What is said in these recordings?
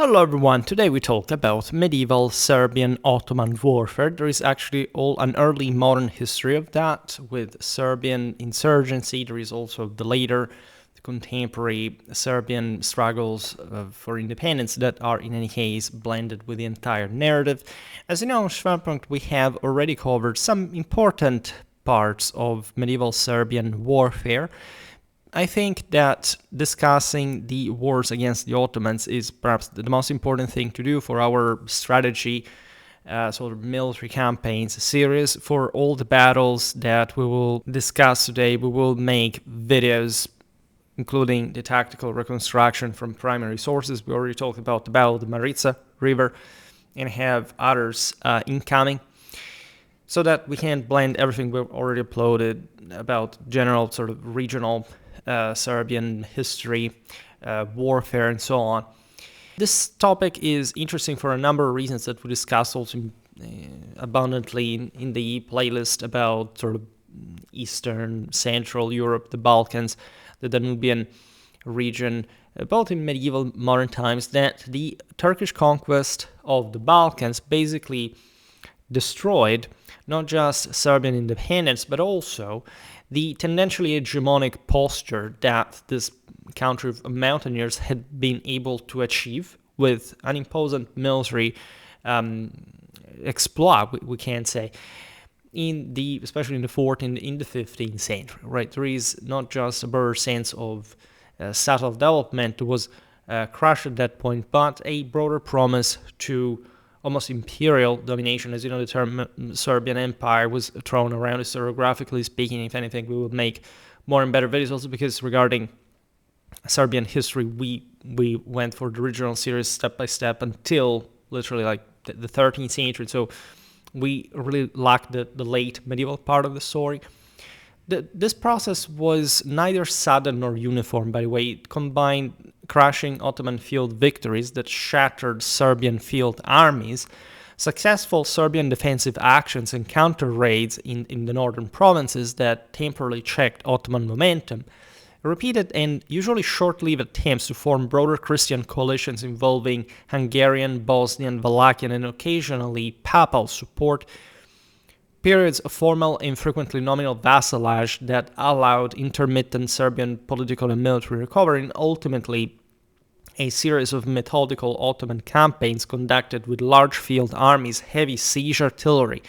Hello everyone, today we talk about medieval Serbian-Ottoman warfare. There is actually an early modern history of that with Serbian insurgency. There is also the later contemporary Serbian struggles for independence that are in any case blended with the entire narrative. As you know, in Schwerpunkt we have already covered some important parts of medieval Serbian warfare. I think that discussing the wars against the Ottomans is perhaps the most important thing to do for our strategy, sort of military campaigns series. For all the battles that we will discuss today, we will make videos including the tactical reconstruction from primary sources. We already talked about the Battle of the Maritza River and have others incoming, so that we can blend everything we've already uploaded about general sort of regional Serbian history, warfare, and so on. This topic is interesting for a number of reasons that we discussed also abundantly in the playlist about sort of Eastern, Central Europe, the Balkans, the Danubian region, both in medieval modern times, that the Turkish conquest of the Balkans basically destroyed not just Serbian independence, but also the tendentially hegemonic posture that this country of mountaineers had been able to achieve with an imposing military exploit, we can say, especially in the 14th, in the 15th century, right? There is not just a broader sense of subtle development that was crushed at that point, but a broader promise to almost imperial domination. As you know, the term Serbian Empire was thrown around historiographically speaking. If anything, we will make more and better videos also because regarding Serbian history, we went for the original series step by step until literally like the 13th century. So we really lacked the late medieval part of the story. This process was neither sudden nor uniform, by the way. It combined crushing Ottoman field victories that shattered Serbian field armies, successful Serbian defensive actions and counter raids in the northern provinces that temporarily checked Ottoman momentum, repeated and usually short-lived attempts to form broader Christian coalitions involving Hungarian, Bosnian, Wallachian, and occasionally papal support, periods of formal and frequently nominal vassalage that allowed intermittent Serbian political and military recovery, and ultimately a series of methodical Ottoman campaigns conducted with large field armies, heavy siege artillery,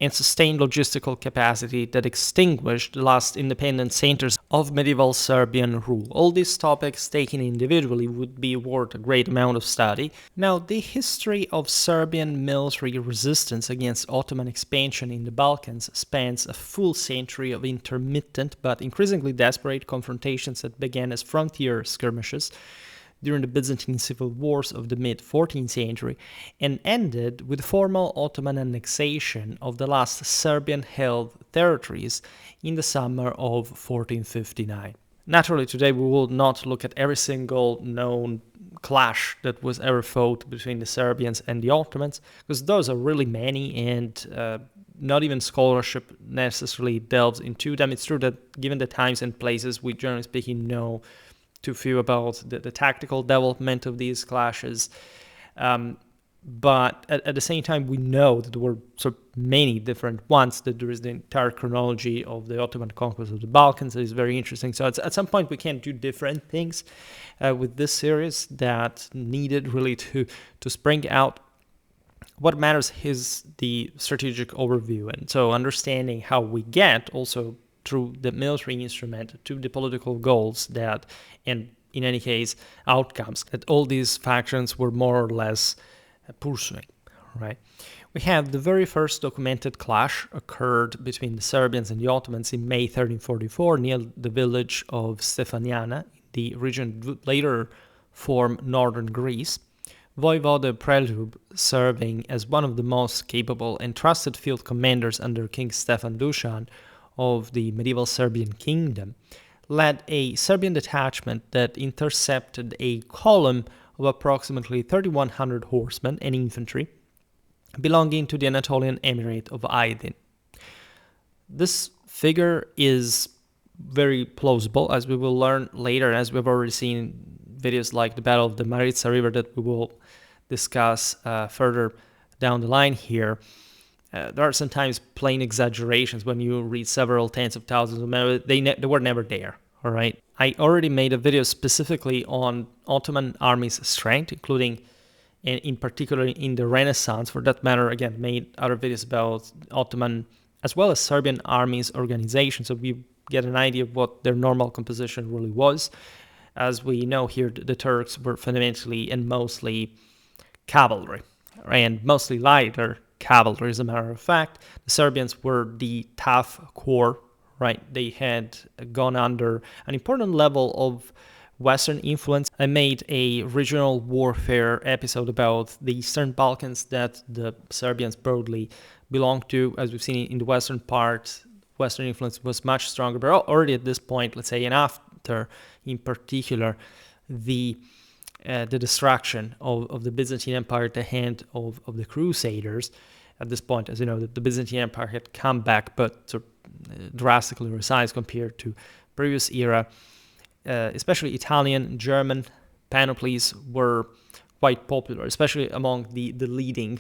and sustained logistical capacity that extinguished the last independent centers of medieval Serbian rule. All these topics taken individually would be worth a great amount of study. Now, the history of Serbian military resistance against Ottoman expansion in the Balkans spans a full century of intermittent but increasingly desperate confrontations that began as frontier skirmishes during the Byzantine civil wars of the mid-14th century and ended with formal Ottoman annexation of the last Serbian-held territories in the summer of 1459. Naturally, today we will not look at every single known clash that was ever fought between the Serbians and the Ottomans, because those are really many and not even scholarship necessarily delves into them. It's true that given the times and places, we generally speaking know too few about the tactical development of these clashes. But at the same time, we know that there were so many different ones, that there is the entire chronology of the Ottoman conquest of the Balkans that is very interesting. So at some point, we can do different things with this series that needed really to spring out. What matters is the strategic overview. And so understanding how we get also through the military instrument to the political goals that, and in any case, outcomes that all these factions were more or less pursuing, right? We have the very first documented clash occurred between the Serbians and the Ottomans in May 1344 near the village of Stefaniana, the region later formed northern Greece. Voivode Preljub, serving as one of the most capable and trusted field commanders under King Stefan Dušan of the medieval Serbian kingdom, led a Serbian detachment that intercepted a column of approximately 3,100 horsemen and infantry belonging to the Anatolian Emirate of Aydin. This figure is very plausible, as we will learn later, as we've already seen videos like the Battle of the Maritza River that we will discuss further down the line here, there are sometimes plain exaggerations when you read several tens of thousands of men. They were never there, all right? I already made a video specifically on Ottoman army's strength, including, and in particular in the Renaissance. For that matter, again, made other videos about Ottoman as well as Serbian army's organization, so we get an idea of what their normal composition really was. As we know here, the Turks were fundamentally and mostly cavalry, and mostly lighter cavalry, as a matter of fact. The Serbians were the tough core, right? They had gone under an important level of Western influence. I made a regional warfare episode about the Eastern Balkans that the Serbians broadly belonged to. As we've seen in the Western part, Western influence was much stronger, but already at this point, let's say, and after, in particular, the destruction of the Byzantine Empire at the hand of the Crusaders. At this point, as you know, the Byzantine Empire had come back, but sort of drastically resized compared to previous era. Especially Italian, German panoplies were quite popular, especially among the leading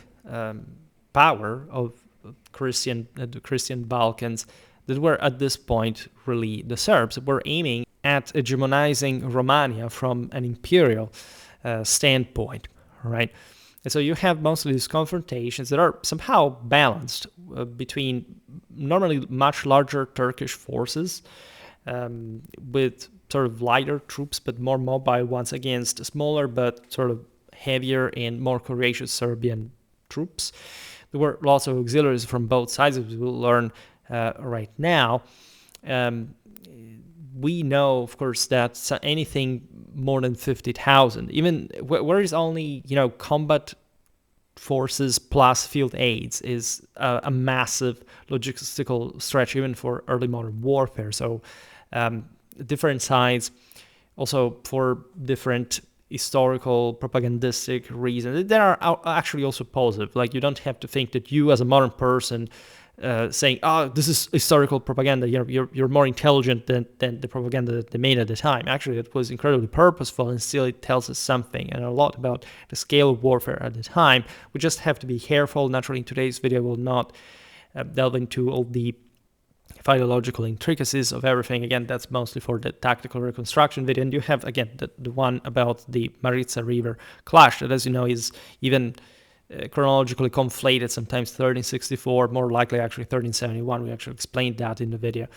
power of the Christian Balkans, that were at this point really the Serbs, were aiming at hegemonizing Romania from an imperial standpoint, right? And so you have most of these confrontations that are somehow balanced between normally much larger Turkish forces with sort of lighter troops but more mobile ones against smaller but sort of heavier and more courageous Serbian troops. There were lots of auxiliaries from both sides, as we'll learn right now. We know, of course, that anything more than 50,000, even where is only, combat forces plus field aids, is a massive logistical stretch even for early modern warfare. So different sides, also for different historical propagandistic reasons, that are actually also positive. Like, you don't have to think that you as a modern person saying, this is historical propaganda, you're more intelligent than the propaganda that they made at the time. Actually, it was incredibly purposeful, and still it tells us something and a lot about the scale of warfare at the time. We just have to be careful. Naturally, in today's video, we'll not delve into all the philological intricacies of everything. Again, that's mostly for the tactical reconstruction video. And you have, again, the one about the Maritza River clash that, as you know, is even chronologically conflated, sometimes 1364, more likely actually 1371. We actually explained that in the video.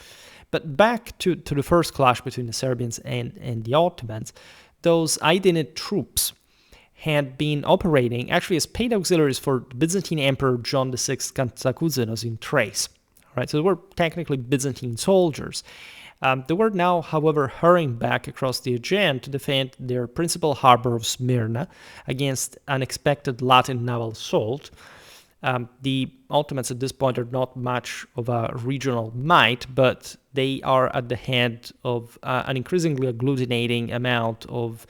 But back to the first clash between the Serbians and the Ottomans, those Aydinid troops had been operating actually as paid auxiliaries for the Byzantine Emperor John VI Kantzakouzenos in Thrace. Right, so they were technically Byzantine soldiers. They were now, however, hurrying back across the Aegean to defend their principal harbor of Smyrna against unexpected Latin naval assault. The Ottomans at this point are not much of a regional might, but they are at the head of an increasingly agglutinating amount of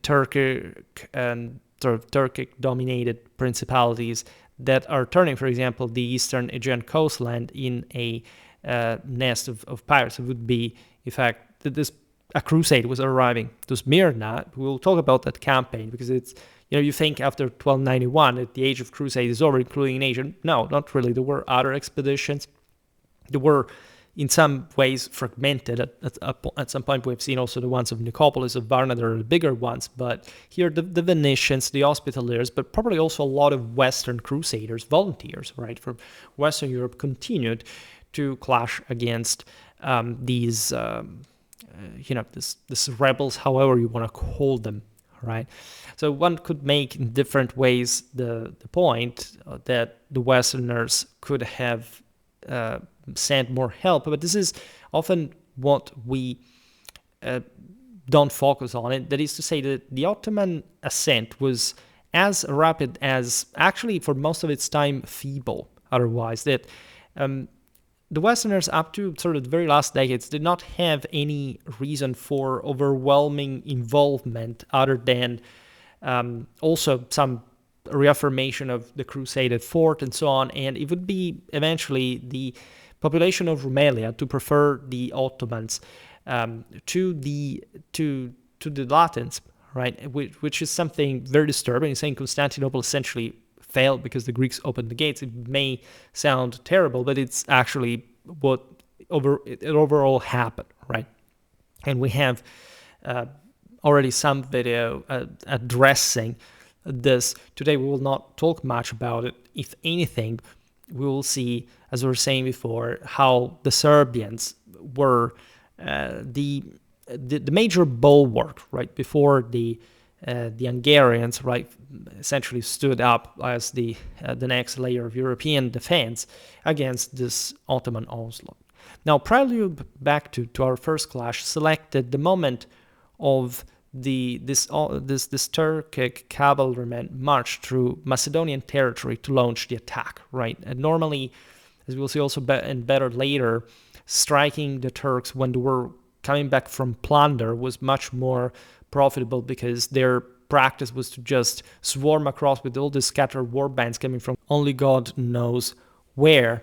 Turkic and sort of Turkic-dominated principalities that are turning, for example, the eastern Aegean coastland in a nest of pirates. It would be, in fact, that a crusade was arriving to Smyrna. We'll talk about that campaign because it's, you think after 1291 that the age of crusade is over, including in Asia. No, not really. There were other expeditions. There were, in some ways, fragmented. At some point, we've seen also the ones of Nicopolis, of Varna, that are the bigger ones. But here, the Venetians, the Hospitallers, but probably also a lot of Western crusaders, volunteers, right, from Western Europe, continued to clash against these, this rebels, however you want to call them, right? So one could make in different ways the point that the Westerners could have sent more help, but this is often what we don't focus on. It that is to say that the Ottoman ascent was as rapid as, actually for most of its time, feeble otherwise. That the Westerners, up to sort of the very last decades, did not have any reason for overwhelming involvement other than also some reaffirmation of the Crusaded fort and so on. And it would be eventually the population of Rumelia to prefer the Ottomans to to the Latins, right? Which is something very disturbing. Saying Constantinople essentially failed because the Greeks opened the gates. It may sound terrible, but it's actually what overall happened, right? And we have already some video addressing this. Today we will not talk much about it. If anything, we will see, as we were saying before, how the Serbians were the major bulwark, right, before the Hungarians, right, essentially stood up as the next layer of European defense against this Ottoman onslaught. Now, prelude back to our first clash selected the moment of this Turkic cavalrymen march through Macedonian territory to launch the attack, right? And normally, as we'll see also and better later, striking the Turks when they were coming back from plunder was much more profitable because their practice was to just swarm across with all these scattered war bands coming from only God knows where.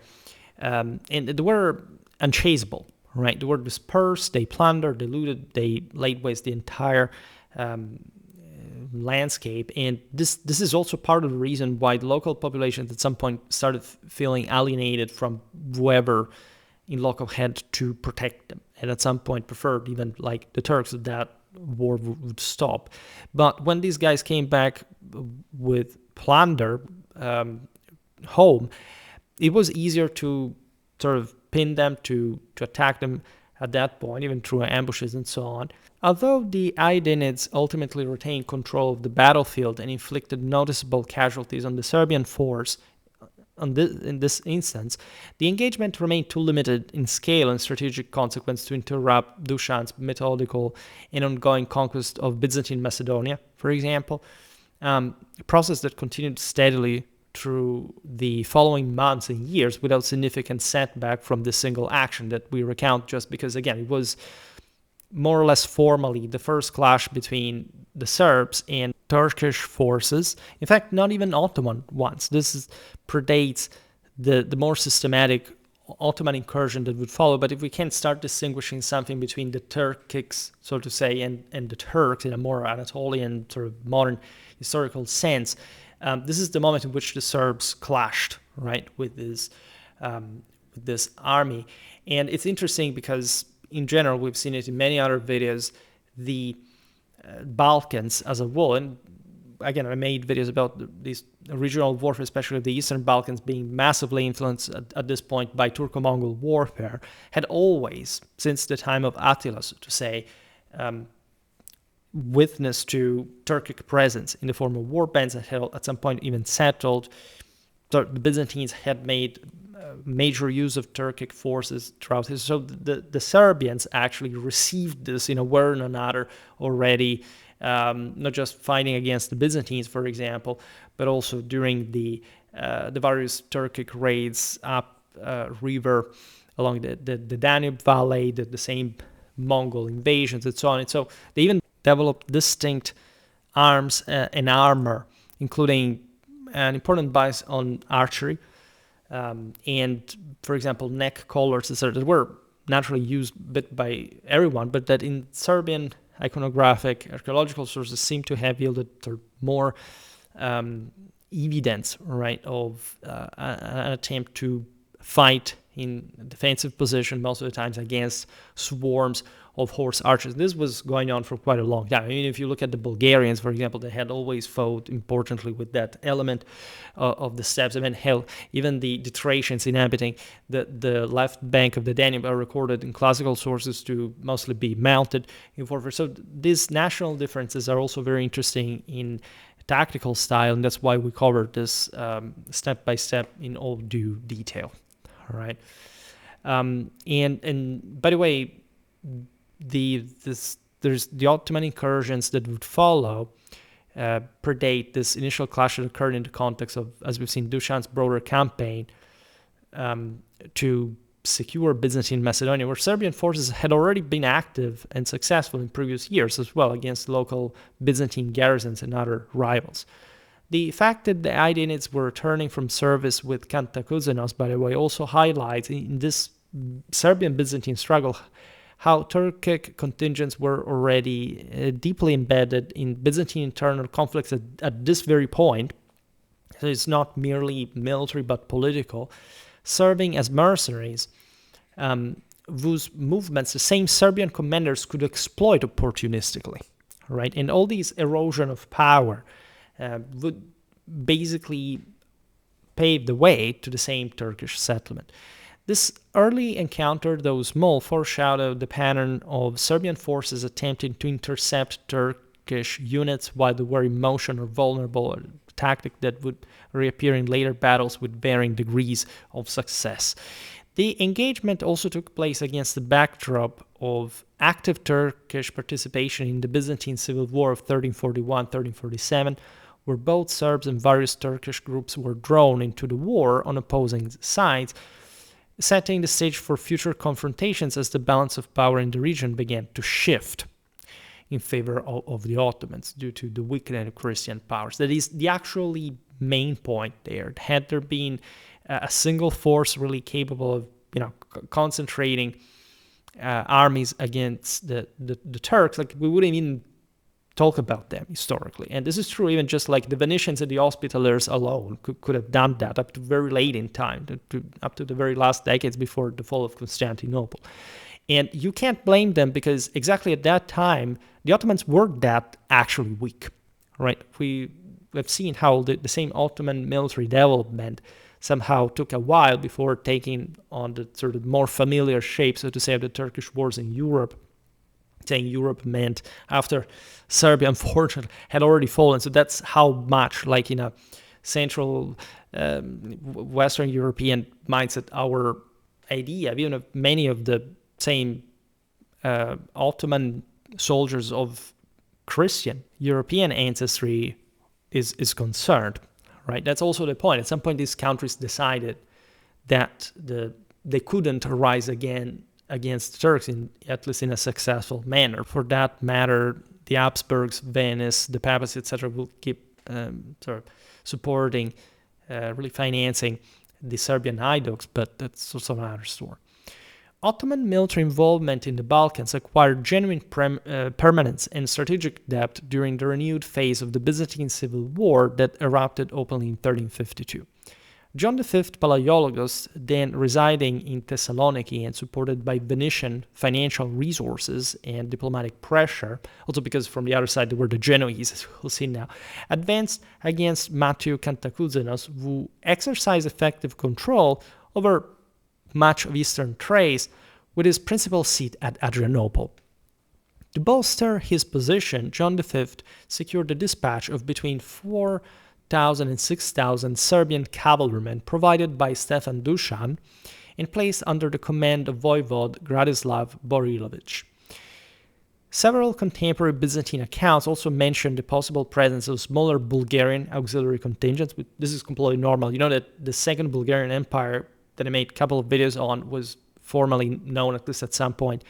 And they were unchaseable, right? They were dispersed, they plundered, they looted, they laid waste the entire landscape. And this is also part of the reason why the local populations at some point started feeling alienated from whoever in local had to protect them, and at some point preferred even like the Turks that war would stop. But when these guys came back with plunder home, it was easier to sort of pin them, to attack them at that point, even through ambushes and so on. Although the Aydinids ultimately retained control of the battlefield and inflicted noticeable casualties on the Serbian force, in this instance, the engagement remained too limited in scale and strategic consequence to interrupt Dušan's methodical and ongoing conquest of Byzantine Macedonia, for example, a process that continued steadily through the following months and years without significant setback from this single action that we recount, just because, again, it was more or less formally the first clash between the Serbs and Turkish forces. In fact, not even Ottoman ones. This predates the more systematic Ottoman incursion that would follow. But if we can start distinguishing something between the Turkics, so to say, and the Turks in a more Anatolian sort of modern historical sense, this is the moment in which the Serbs clashed, right, with this army. And it's interesting because in general, we've seen it in many other videos, the Balkans as a whole, and again, I made videos about these regional warfare, especially the Eastern Balkans being massively influenced at this point by Turco-Mongol warfare, had always, since the time of Attila, so to say, witness to Turkic presence in the form of war bands that had at some point even settled. The Byzantines had made major use of Turkic forces throughout history. So the Serbians actually received this in a way or another already, not just fighting against the Byzantines, for example, but also during the various Turkic raids up river along the Danube Valley, the same Mongol invasions and so on. And so they even developed distinct arms and armor, including an important bias on archery, and, for example, neck collars that were naturally used by everyone, but that in Serbian iconographic archaeological sources seem to have yielded more evidence, right, of an attempt to fight in defensive position most of the times against swarms of horse archers. This was going on for quite a long time. I mean, if you look at the Bulgarians, for example, they had always fought importantly with that element of the steppes. I mean, hell, even the Thracians inhabiting the left bank of the Danube are recorded in classical sources to mostly be mounted in warfare. So these national differences are also very interesting in tactical style, and that's why we cover this step by step in all due detail. All right, and by the way, there's the Ottoman incursions that would follow predate this initial clash that occurred in the context of, as we've seen, Dušan's broader campaign to secure Byzantine Macedonia, where Serbian forces had already been active and successful in previous years as well against local Byzantine garrisons and other rivals. The fact that the Aydinids were returning from service with Kantakouzenos, by the way, also highlights in this Serbian-Byzantine struggle how Turkic contingents were already deeply embedded in Byzantine internal conflicts at this very point. So it's not merely military but political, serving as mercenaries, whose movements the same Serbian commanders could exploit opportunistically, right? And all these erosion of power would basically pave the way to the same Turkish settlement. This early encounter, though small, foreshadowed the pattern of Serbian forces attempting to intercept Turkish units while they were in motion or vulnerable, a tactic that would reappear in later battles with varying degrees of success. The engagement also took place against the backdrop of active Turkish participation in the Byzantine Civil War of 1341-1347, where both Serbs and various Turkish groups were drawn into the war on opposing sides, setting the stage for future confrontations as the balance of power in the region began to shift in favor of the Ottomans due to the weakening of Christian powers. That is the actually main point there. Had there been a single force really capable of, concentrating armies against the Turks, like, we wouldn't even talk about them historically. And this is true even just like the Venetians and the Hospitallers alone could have done that up to very late in time, up to the very last decades before the fall of Constantinople. And you can't blame them because exactly at that time, the Ottomans were that actually weak, right? We have seen how the same Ottoman military development somehow took a while before taking on the sort of more familiar shape, so to say, of the Turkish wars in Europe. Saying Europe meant after Serbia, unfortunately, had already fallen. So that's how much, like in a central Western European mindset, our idea, even of many of the same Ottoman soldiers of Christian European ancestry is concerned, right? That's also the point. At some point, these countries decided that they couldn't rise again against Turks, at least in a successful manner. For that matter, the Habsburgs, Venice, the papacy, etc., will keep sort of supporting, really financing the Serbian idols, but that's also another story. Ottoman military involvement in the Balkans acquired genuine permanence and strategic depth during the renewed phase of the Byzantine Civil War that erupted openly in 1352. John V Palaiologos, then residing in Thessaloniki and supported by Venetian financial resources and diplomatic pressure, also because from the other side there were the Genoese, as we'll see now, advanced against Matthew Cantacuzene, who exercised effective control over much of eastern Thrace, with his principal seat at Adrianople. To bolster his position, John V secured the dispatch of between 4,000 and 6,000 Serbian cavalrymen provided by Stefan Dusan and placed under the command of Voivode Gradislav Borilović. Several contemporary Byzantine accounts also mention the possible presence of smaller Bulgarian auxiliary contingents. This is completely normal. You know that the Second Bulgarian Empire that I made a couple of videos on was formally known, at least at some point,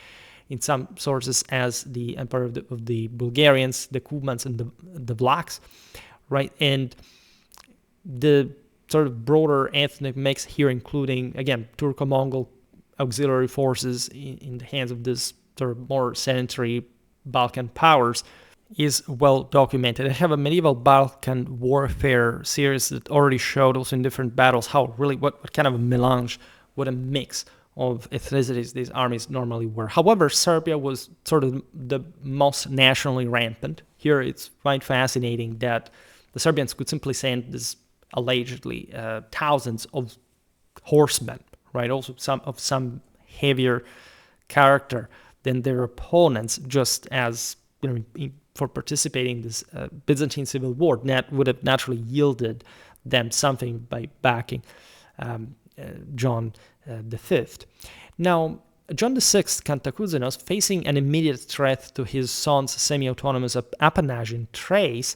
in some sources as the Empire of the Bulgarians, the Cumans, and the Vlachs, right? And the sort of broader ethnic mix here, including, again, Turco-Mongol auxiliary forces in the hands of this sort of more sedentary Balkan powers, is well documented. I have a medieval Balkan warfare series that already showed also in different battles how really what kind of a melange, what a mix of ethnicities these armies normally were. However, Serbia was sort of the most nationally rampant. Here it's quite fascinating that the Serbians could simply send this allegedly thousands of horsemen, right? Also some heavier character than their opponents, just as for participating in this Byzantine Civil War. That would have naturally yielded them something by backing John V. Now, John VI Cantacuzene, facing an immediate threat to his son's semi-autonomous appanage in Thrace,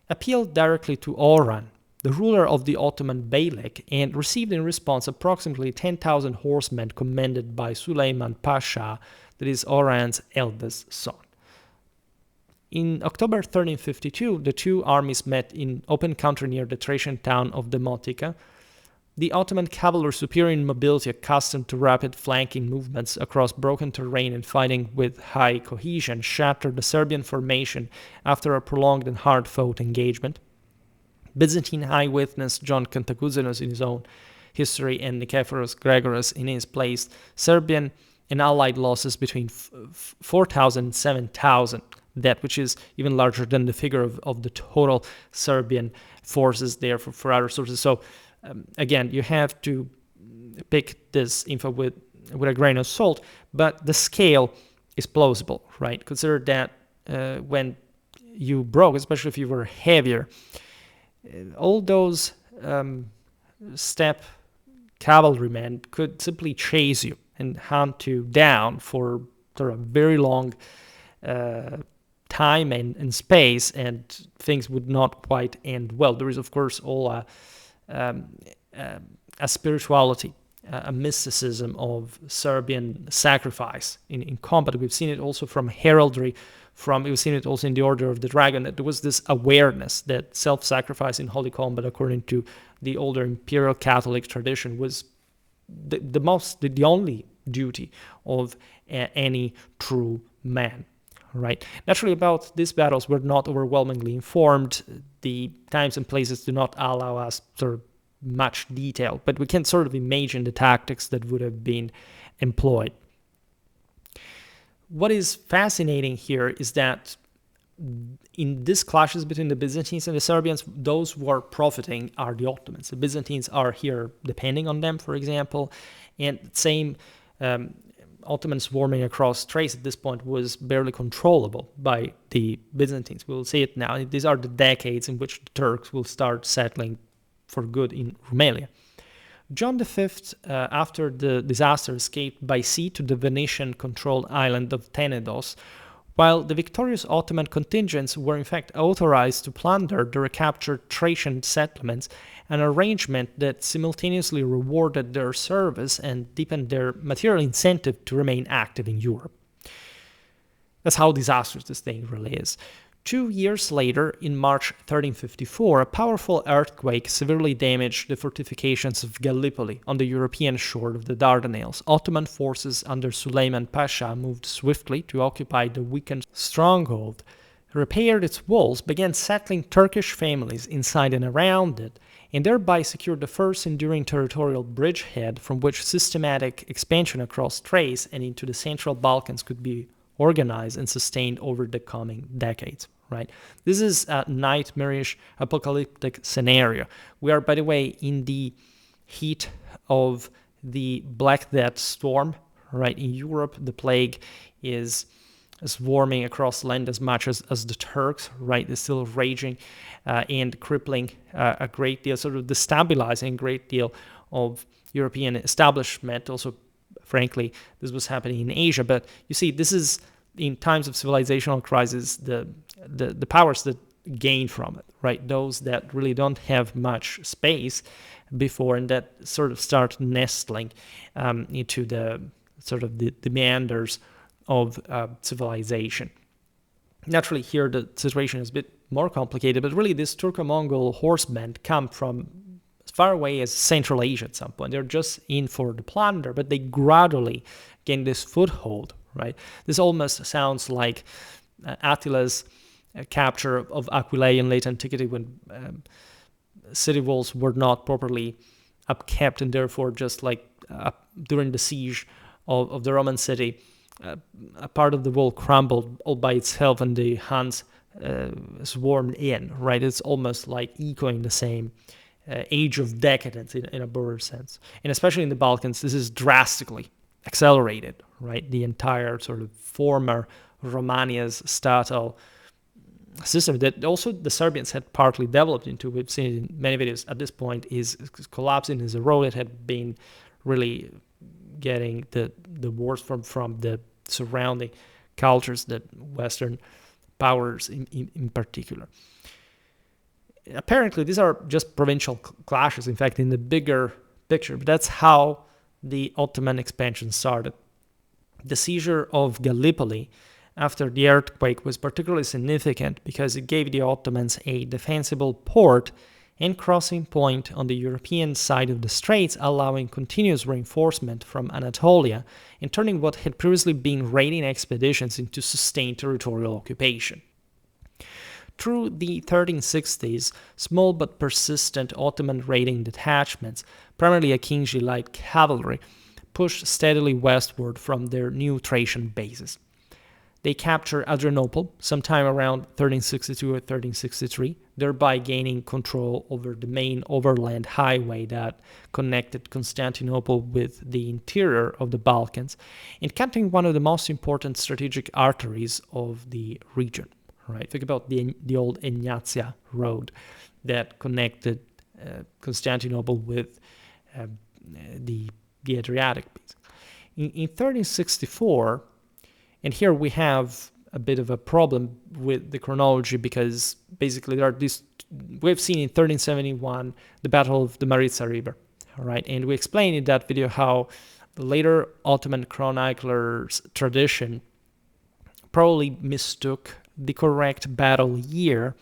appealed directly to Orhan, the ruler of the Ottoman Beylik, and received in response approximately 10,000 horsemen commanded by Suleiman Pasha, that is Orhan's eldest son. In October 1352, the two armies met in open country near the Thracian town of Demotika. The Ottoman cavalry, superior in mobility, accustomed to rapid flanking movements across broken terrain and fighting with high cohesion, shattered the Serbian formation after a prolonged and hard-fought engagement. Byzantine eyewitness John Cantacuzenius in his own history and Nicephorus Gregoras in his placed Serbian and Allied losses between 4,000 and 7,000, that which is even larger than the figure of the total Serbian forces there for other sources. So again, you have to pick this info with a grain of salt, but the scale is plausible, right? Consider that when you broke, especially if you were heavier, all those steppe cavalrymen could simply chase you and hunt you down for sort of very long time and space, and things would not quite end well. There is, of course, all a spirituality, a mysticism of Serbian sacrifice in combat. We've seen it also from heraldry, we've seen it also in the Order of the Dragon, that there was this awareness that self-sacrifice in holy combat, according to the older imperial Catholic tradition, was the only duty of any true man. Right. Naturally, about these battles, we're not overwhelmingly informed. The times and places do not allow us sort of much detail, but we can sort of imagine the tactics that would have been employed. What is fascinating here is that in these clashes between the Byzantines and the Serbians, those who are profiting are the Ottomans. The Byzantines are here depending on them, for example, and same Ottoman swarming across Thrace at this point was barely controllable by the Byzantines. We'll see it now. These are the decades in which the Turks will start settling for good in Rumelia. John V, after the disaster, escaped by sea to the Venetian-controlled island of Tenedos, while the victorious Ottoman contingents were in fact authorized to plunder the recaptured Thracian settlements, an arrangement that simultaneously rewarded their service and deepened their material incentive to remain active in Europe. That's how disastrous this thing really is. 2 years later, in March 1354, a powerful earthquake severely damaged the fortifications of Gallipoli on the European shore of the Dardanelles. Ottoman forces under Suleiman Pasha moved swiftly to occupy the weakened stronghold, repaired its walls, began settling Turkish families inside and around it, and thereby secured the first enduring territorial bridgehead from which systematic expansion across Thrace and into the Central Balkans could be organized and sustained over the coming decades, right? This is a nightmarish apocalyptic scenario. We are, by the way, in the heat of the Black Death storm, right? In Europe, the plague is swarming across land as much as the Turks, right? Is still raging and crippling a great deal, sort of destabilizing a great deal of European establishment. Also, frankly, this was happening in Asia. But you see, this is in times of civilizational crisis, the powers that gain from it, right? Those that really don't have much space before and that sort of start nestling into the sort of the meanders of civilization. Naturally, here the situation is a bit more complicated, but really this Turco-Mongol horsemen come from as far away as Central Asia at some point. They're just in for the plunder, but they gradually gain this foothold, right? This almost sounds like Attila's capture of Aquileia in late antiquity when city walls were not properly upkept, and therefore just like during the siege of the Roman city, a part of the wall crumbled all by itself and the Huns swarmed in, right? It's almost like echoing the same age of decadence in a broader sense. And especially in the Balkans, this is drastically accelerated, right? The entire sort of former Romania's statal system that also the Serbians had partly developed into, we've seen it in many videos at this point, is collapsing, is eroded, had been really getting the worst from the surrounding cultures, that Western powers in particular. Apparently, these are just provincial clashes, in fact, in the bigger picture, but that's how the Ottoman expansion started. The seizure of Gallipoli after the earthquake was particularly significant because it gave the Ottomans a defensible port and crossing point on the European side of the straits, allowing continuous reinforcement from Anatolia and turning what had previously been raiding expeditions into sustained territorial occupation. Through the 1360s, small but persistent Ottoman raiding detachments, primarily Akinji light cavalry, pushed steadily westward from their new Thracian bases. They captured Adrianople sometime around 1362 or 1363, thereby gaining control over the main overland highway that connected Constantinople with the interior of the Balkans and cutting one of the most important strategic arteries of the region. Right? Think about the old Egnatia road that connected Constantinople with the Adriatic. In 1364, and here we have a bit of a problem with the chronology because basically there are these. We've seen in 1371 the Battle of the Maritza River, all right, and we explained in that video how the later Ottoman chronicler's tradition probably mistook the correct battle year,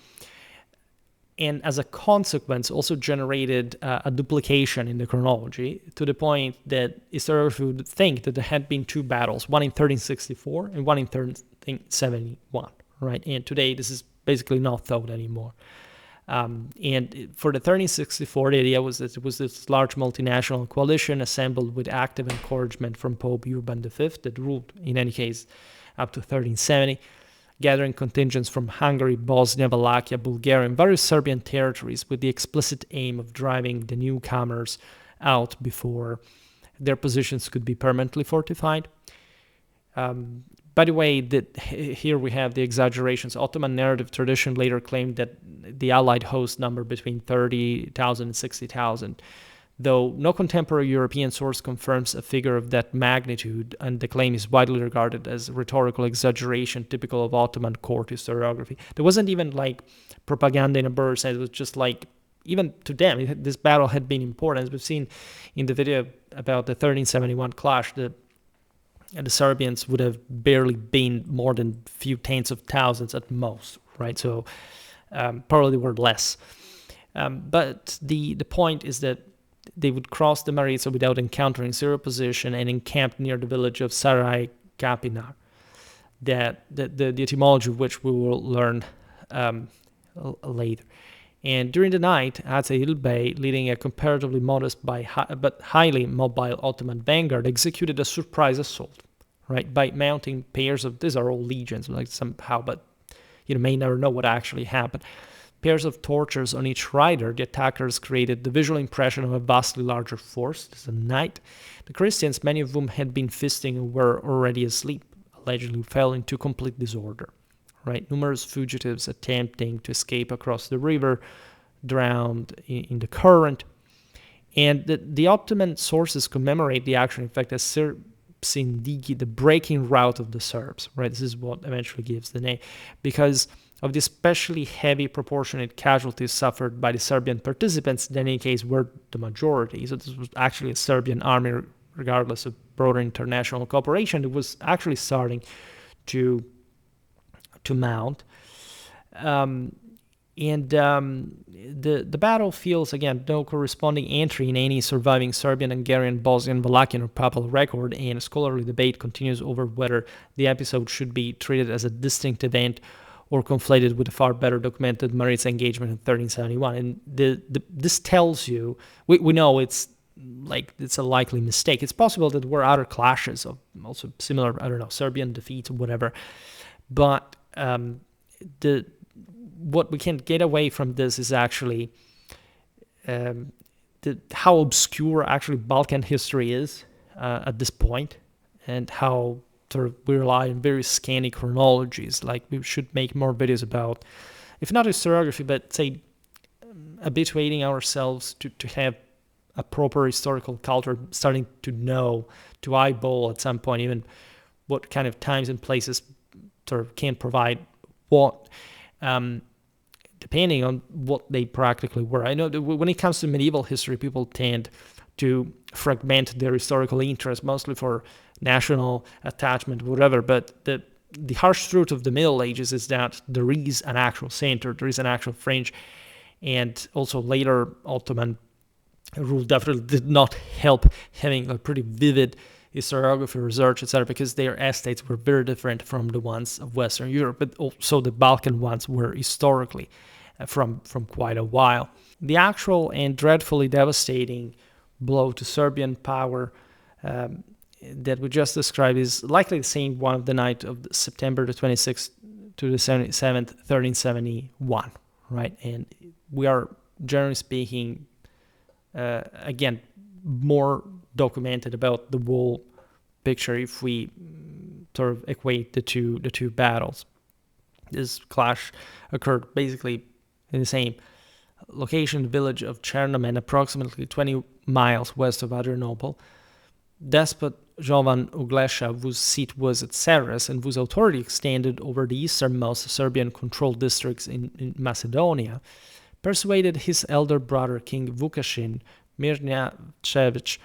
and as a consequence also generated a duplication in the chronology to the point that historiography would think that there had been two battles, one in 1364 and one in 1371, right? And today this is basically not thought anymore. And for the 1364, the idea was that it was this large multinational coalition assembled with active encouragement from Pope Urban V that ruled, in any case, up to 1370, gathering contingents from Hungary, Bosnia, Wallachia, Bulgaria, and various Serbian territories with the explicit aim of driving the newcomers out before their positions could be permanently fortified. By the way, here we have the exaggerations. Ottoman narrative tradition later claimed that the Allied host numbered between 30,000 and 60,000, though no contemporary European source confirms a figure of that magnitude, and the claim is widely regarded as rhetorical exaggeration typical of Ottoman court historiography. There wasn't even like propaganda in a bird sense. It was just like, even to them, this battle had been important. As we've seen in the video about the 1371 clash, the Serbians would have barely been more than a few tens of thousands at most, right? So probably were less. But the point is that they would cross the Maritza without encountering zero position and encamped near the village of Sarai Kapinar, that the etymology of which we will learn later. And during the night, Atayil Bey, leading a comparatively modest but highly mobile Ottoman vanguard, executed a surprise assault, right, by mounting pairs of, these are all legions, like somehow, but you may never know what actually happened. Pairs of torches on each rider, the attackers created the visual impression of a vastly larger force. This is a night. The Christians, many of whom had been feasting and were already asleep, allegedly fell into complete disorder. Right, numerous fugitives attempting to escape across the river, drowned in the current, and the Ottoman sources commemorate the action, in fact, as Sindigi, the breaking rout of the Serbs. Right, this is what eventually gives the name, because of the especially heavy proportionate casualties suffered by the Serbian participants, that in any case were the majority. So this was actually a Serbian army, regardless of broader international cooperation, it was actually starting to mount. The battle feels, again, no corresponding entry in any surviving Serbian, Hungarian, Bosnian, Wallachian, or Papal record, and a scholarly debate continues over whether the episode should be treated as a distinct event or conflated with a far better documented Maritza engagement in 1371. And this tells you, we know it's a likely mistake. It's possible that there were other clashes of also similar, Serbian defeats or whatever, but what we can get away from this is actually how obscure actually Balkan history is at this point, and how sort of we rely on very scanty chronologies. Like, we should make more videos about, if not historiography, but say habituating ourselves to have a proper historical culture, starting to know, to eyeball at some point even what kind of times and places sort of can provide what, depending on what they practically were. I know that when it comes to medieval history, people tend to fragment their historical interest, mostly for national attachment, whatever, but the harsh truth of the Middle Ages is that there is an actual center, there is an actual fringe, And also later Ottoman rule definitely did not help having a pretty vivid historiography research, etc., because their estates were very different from the ones of Western Europe, but also the Balkan ones were historically from quite a while. The actual and dreadfully devastating blow to Serbian power that we just described is likely the same one of the night of September the 26th to the 77th, 1371, right? And we are, generally speaking, again, more documented about the whole picture if we sort of equate the two battles. This clash occurred basically in the same location, the village of Chernomen, approximately 20 miles west of Adrianople. Despot Jovan Uglesha, whose seat was at Ceres and whose authority extended over the easternmost Serbian-controlled districts in Macedonia, persuaded his elder brother King Vukašin Mirnjačević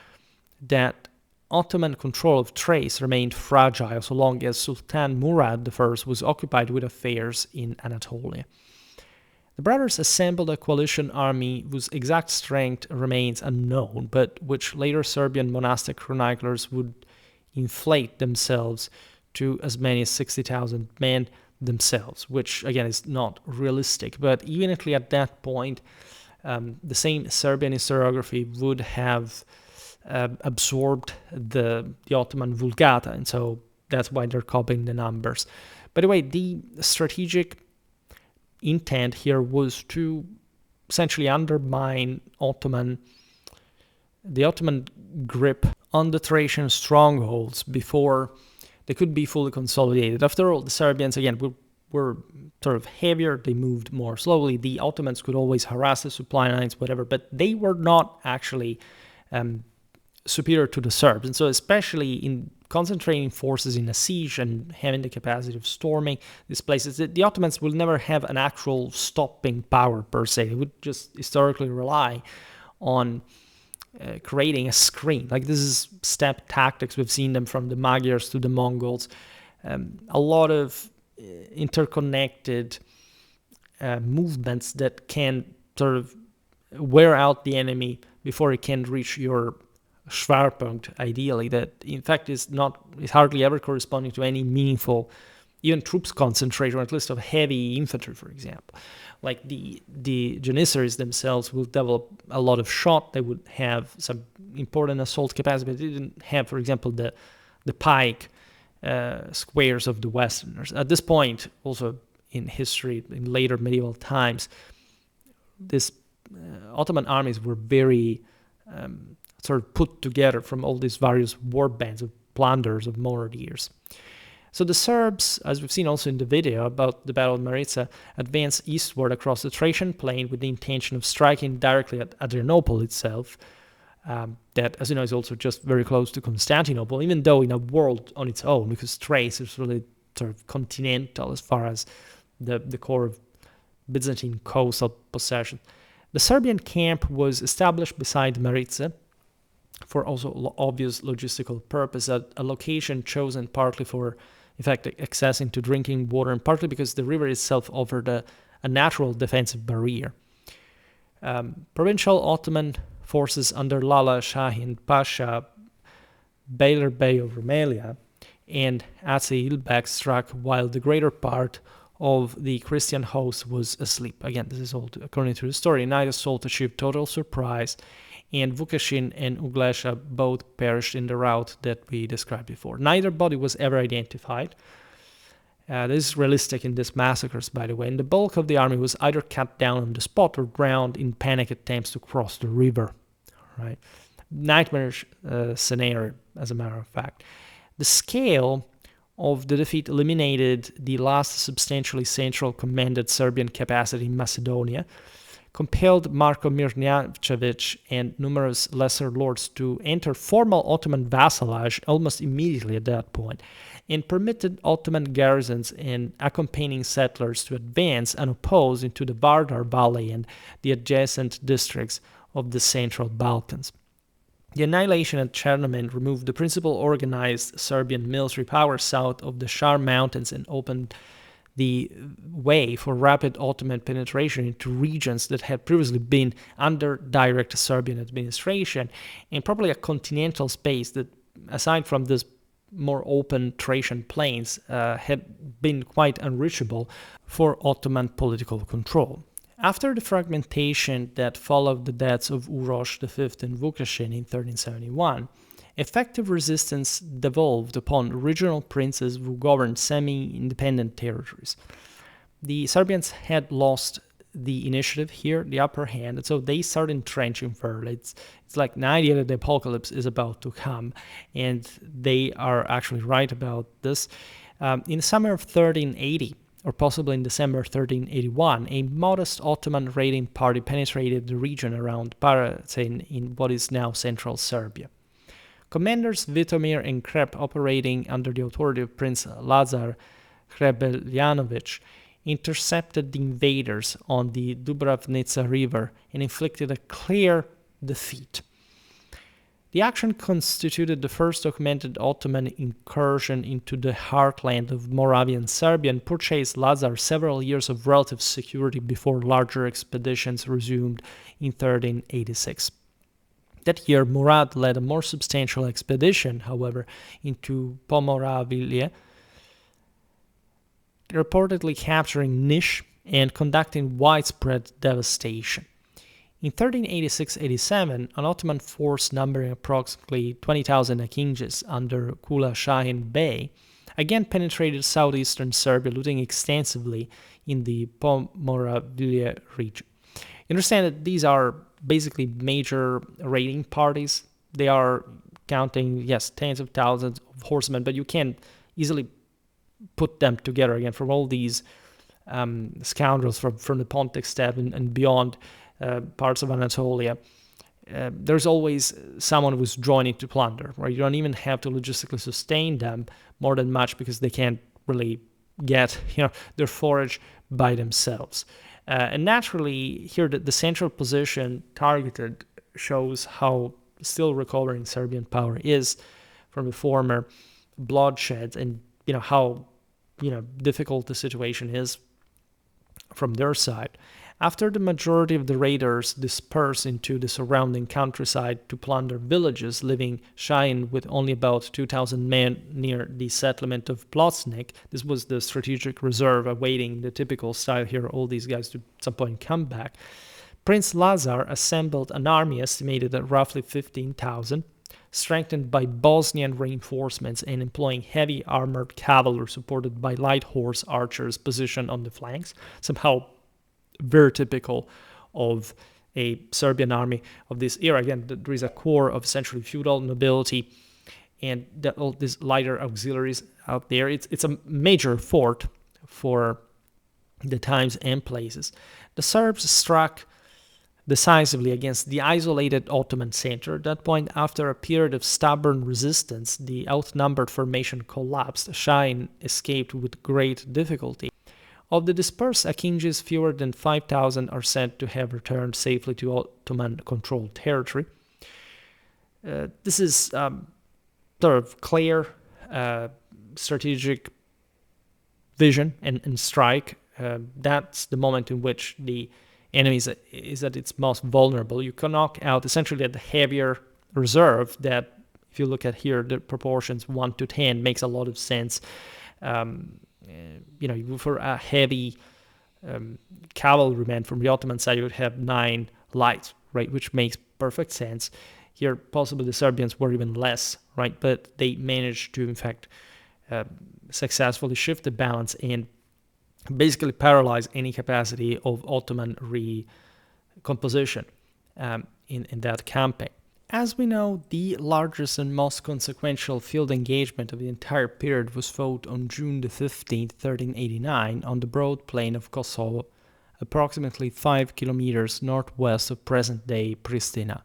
that Ottoman control of Thrace remained fragile so long as Sultan Murad I was occupied with affairs in Anatolia. The brothers assembled a coalition army whose exact strength remains unknown, but which later Serbian monastic chroniclers would inflate themselves to as many as 60,000 men themselves, which again is not realistic. But even at that point, the same Serbian historiography would have absorbed the Ottoman Vulgata, and so that's why they're copying the numbers. By the way, the strategic intent here was to essentially undermine the Ottoman grip on the Thracian strongholds before they could be fully consolidated. After all, the Serbians, again, were sort of heavier, they moved more slowly. The Ottomans could always harass the supply lines, whatever, but they were not actually superior to the Serbs. And so especially in concentrating forces in a siege and having the capacity of storming these places, the Ottomans will never have an actual stopping power per se. They would just historically rely on creating a screen. Like, this is step tactics. We've seen them from the Magyars to the Mongols. A lot of interconnected movements that can sort of wear out the enemy before it can reach your Schwerpunkt, ideally, that in fact is hardly ever corresponding to any meaningful, even troops concentration, or at least of heavy infantry, for example. Like the Janissaries themselves will develop a lot of shot. They would have some important assault capacity, but they didn't have, for example, the pike squares of the Westerners. At this point, also in history, in later medieval times, these Ottoman armies were very sort of put together from all these various war bands of plunderers, of monarchies. So the Serbs, as we've seen also in the video about the Battle of Maritza, advanced eastward across the Thracian plain with the intention of striking directly at Adrianople itself, that, as you know, is also just very close to Constantinople, even though in a world on its own, because Thrace is really sort of continental as far as the core of Byzantine coastal possession. The Serbian camp was established beside Maritza for also obvious logistical purpose, a location chosen partly for, in fact, accessing to drinking water, and partly because the river itself offered a natural defensive barrier. Provincial Ottoman forces under Lala Shahin Pasha, Beylerbey of Rumelia, and Atsi Ilbek struck while the greater part of the Christian host was asleep. Again, this is all according to the story. Night assault achieved total surprise, and Vukašin and Uglesha both perished in the rout that we described before. Neither body was ever identified. This is realistic in these massacres, by the way, and the bulk of the army was either cut down on the spot or drowned in panic attempts to cross the river. Right? Nightmarish scenario, as a matter of fact. The scale of the defeat eliminated the last substantially central commanded Serbian capacity in Macedonia, compelled Marko Mirnjačević and numerous lesser lords to enter formal Ottoman vassalage almost immediately at that point, and permitted Ottoman garrisons and accompanying settlers to advance unopposed into the Vardar Valley and the adjacent districts of the Central Balkans. The annihilation at Chernomen removed the principal organized Serbian military power south of the Shar Mountains and opened the way for rapid Ottoman penetration into regions that had previously been under direct Serbian administration, and probably a continental space that, aside from this more open Thracian plains, had been quite unreachable for Ottoman political control. After the fragmentation that followed the deaths of Uroš V and Vukašin in 1371, effective resistance devolved upon regional princes who governed semi-independent territories. The Serbians had lost the initiative here, the upper hand, and so they started entrenching further. It's like an idea that the apocalypse is about to come, and they are actually right about this. In the summer of 1380, or possibly in December 1381, a modest Ottoman raiding party penetrated the region around Paraćin in what is now central Serbia. Commanders Vitomir and Krep, operating under the authority of Prince Lazar Hrebeljanović, intercepted the invaders on the Dubravnica River and inflicted a clear defeat. The action constituted the first documented Ottoman incursion into the heartland of Moravian Serbia and purchased Lazar several years of relative security before larger expeditions resumed in 1386. That year, Murad led a more substantial expedition, however, into Pomoravlje, reportedly capturing Niš and conducting widespread devastation. In 1386-87, an Ottoman force numbering approximately 20,000 Akinjis under Kula Shahin Bey again penetrated southeastern Serbia, looting extensively in the Pomoravlje region. You understand that these are basically major raiding parties. They are counting, yes, tens of thousands of horsemen, but you can easily put them together again from all these scoundrels from the Pontic steppe and beyond parts of Anatolia. There's always someone who's joining to plunder, right? You don't even have to logistically sustain them more than much because they can't really get their forage by themselves. And naturally, here the central position targeted shows how still recovering Serbian power is from the former bloodshed, and how difficult the situation is from their side. After the majority of the raiders dispersed into the surrounding countryside to plunder villages, leaving Shahin with only about 2,000 men near the settlement of Plotnik, this was the strategic reserve awaiting the typical style here, all these guys to at some point come back, Prince Lazar assembled an army estimated at roughly 15,000, strengthened by Bosnian reinforcements and employing heavy armored cavalry supported by light horse archers positioned on the flanks, somehow very typical of a Serbian army of this era. Again, there is a core of essentially feudal nobility and all these lighter auxiliaries out there. It's a major fort for the times and places. The Serbs struck decisively against the isolated Ottoman center. At that point, after a period of stubborn resistance, the outnumbered formation collapsed. Shahin escaped with great difficulty. Of the dispersed Akinjis, fewer than 5,000 are said to have returned safely to Ottoman-controlled territory. This is sort of clear strategic vision and strike. That's the moment in which the enemy is at its most vulnerable. You can knock out essentially the heavier reserve that, if you look at here, the proportions 1 to 10 makes a lot of sense. For a heavy cavalryman from the Ottoman side, you would have 9 light, right, which makes perfect sense. Here, possibly the Serbians were even less, right, but they managed to, in fact, successfully shift the balance and basically paralyze any capacity of Ottoman recomposition in that campaign. As we know, the largest and most consequential field engagement of the entire period was fought on June the 15th, 1389, on the broad plain of Kosovo, approximately 5 kilometers northwest of present-day Pristina.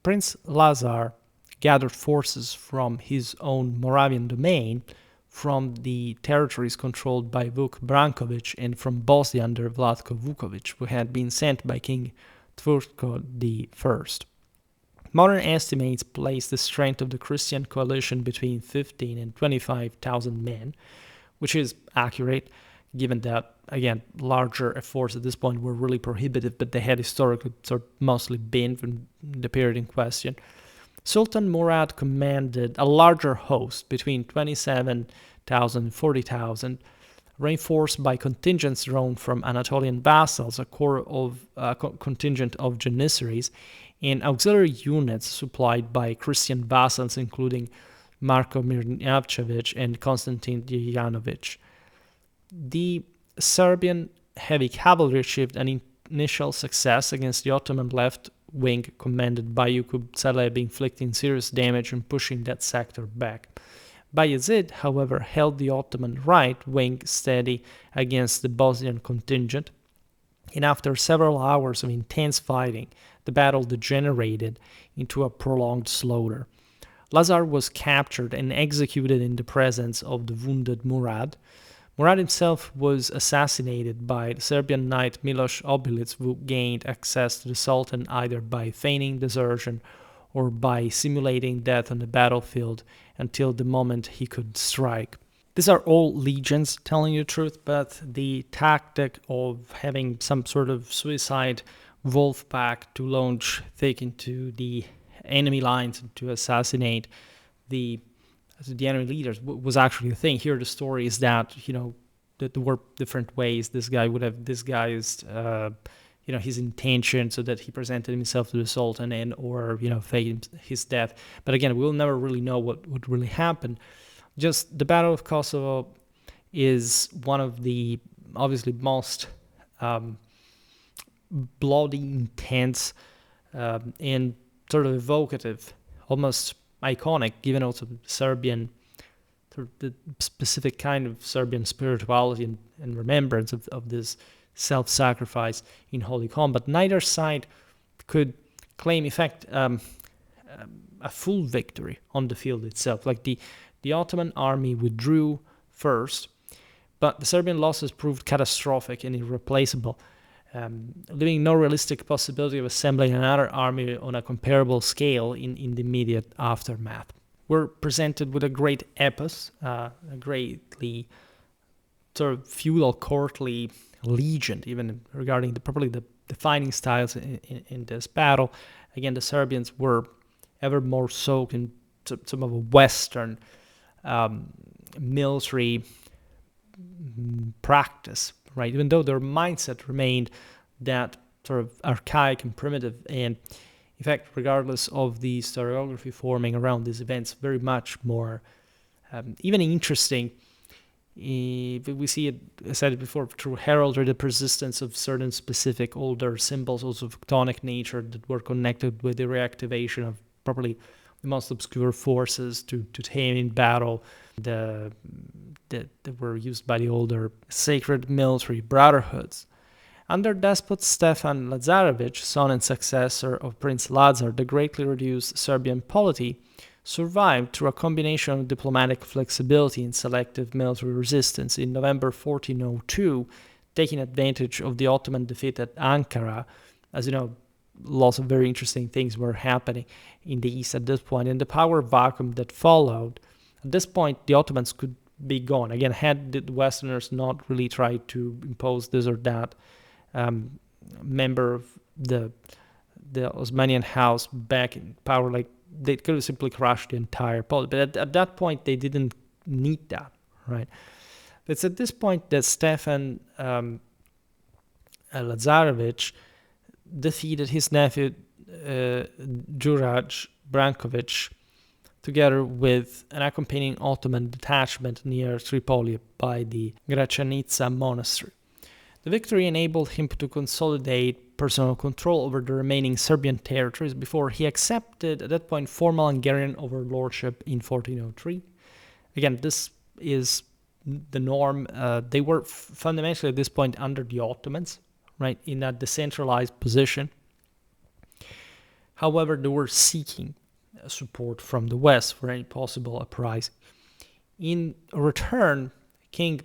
Prince Lazar gathered forces from his own Moravian domain, from the territories controlled by Vuk Branković, and from Bosnia under Vlatko Vuković, who had been sent by King Tvrtko I. Modern estimates place the strength of the Christian coalition between 15 and 25,000 men, which is accurate given that, again, larger efforts at this point were really prohibitive, but they had historically sort of mostly been from the period in question. Sultan Murad commanded a larger host, between 27,000 and 40,000, reinforced by contingents drawn from Anatolian vassals, a contingent of Janissaries, and auxiliary units supplied by Christian vassals, including Marko Mirnjavčević and Konstantin Jejanović. The Serbian heavy cavalry achieved an initial success against the Ottoman left wing commanded by Jakub Celeb, inflicting serious damage and pushing that sector back. Bayezid, however, held the Ottoman right wing steady against the Bosnian contingent, and after several hours of intense fighting, the battle degenerated into a prolonged slaughter. Lazar was captured and executed in the presence of the wounded Murad. Murad himself was assassinated by the Serbian knight Miloš Obilic, who gained access to the Sultan either by feigning desertion or by simulating death on the battlefield until the moment he could strike. These are all legions, telling you the truth, but the tactic of having some sort of suicide wolf pack to launch thick into the enemy lines to assassinate the enemy leaders was actually a thing. Here the story is that, that there were different ways this guy would have disguised his intention so that he presented himself to the Sultan or faked his death. But again, we'll never really know what really happened. Just the Battle of Kosovo is one of the obviously most bloody, intense, and sort of evocative, almost iconic, given also the specific kind of Serbian spirituality and remembrance of this self-sacrifice in holy combat. Neither side could claim, in fact, a full victory on the field itself. Like the Ottoman army withdrew first, but the Serbian losses proved catastrophic and irreplaceable, leaving no realistic possibility of assembling another army on a comparable scale in the immediate aftermath. We're presented with a great epos, a greatly sort of feudal courtly legion, even regarding probably the defining styles in this battle. Again, the Serbians were ever more soaked in some of a Western military practice, right? Even though their mindset remained that sort of archaic and primitive, and in fact, regardless of the historiography forming around these events, very much more even interesting. We see it, as I said it before, through heraldry, the persistence of certain specific older symbols, also of chthonic nature, that were connected with the reactivation of probably the most obscure forces to tame in battle, that were used by the older sacred military brotherhoods. Under despot Stefan Lazarević, son and successor of Prince Lazar, the greatly reduced Serbian polity survived through a combination of diplomatic flexibility and selective military resistance. In November 1402, taking advantage of the Ottoman defeat at Ankara, as you know, lots of very interesting things were happening in the east at this point, and the power vacuum that followed. At this point, the Ottomans could be gone. Again, had the Westerners not really tried to impose this or that member of the Osmanian house back in power, like they could have simply crushed the entire polity. But at that point, they didn't need that, right? It's at this point that Stefan Lazarević defeated his nephew Đurađ Branković, together with an accompanying Ottoman detachment near Tripoli by the Gračanica monastery. The victory enabled him to consolidate personal control over the remaining Serbian territories before he accepted, at that point, formal Hungarian overlordship in 1403. Again, this is the norm. They were fundamentally at this point under the Ottomans, right, in a decentralized position. However, they were seeking support from the West for any possible uprising. In return, King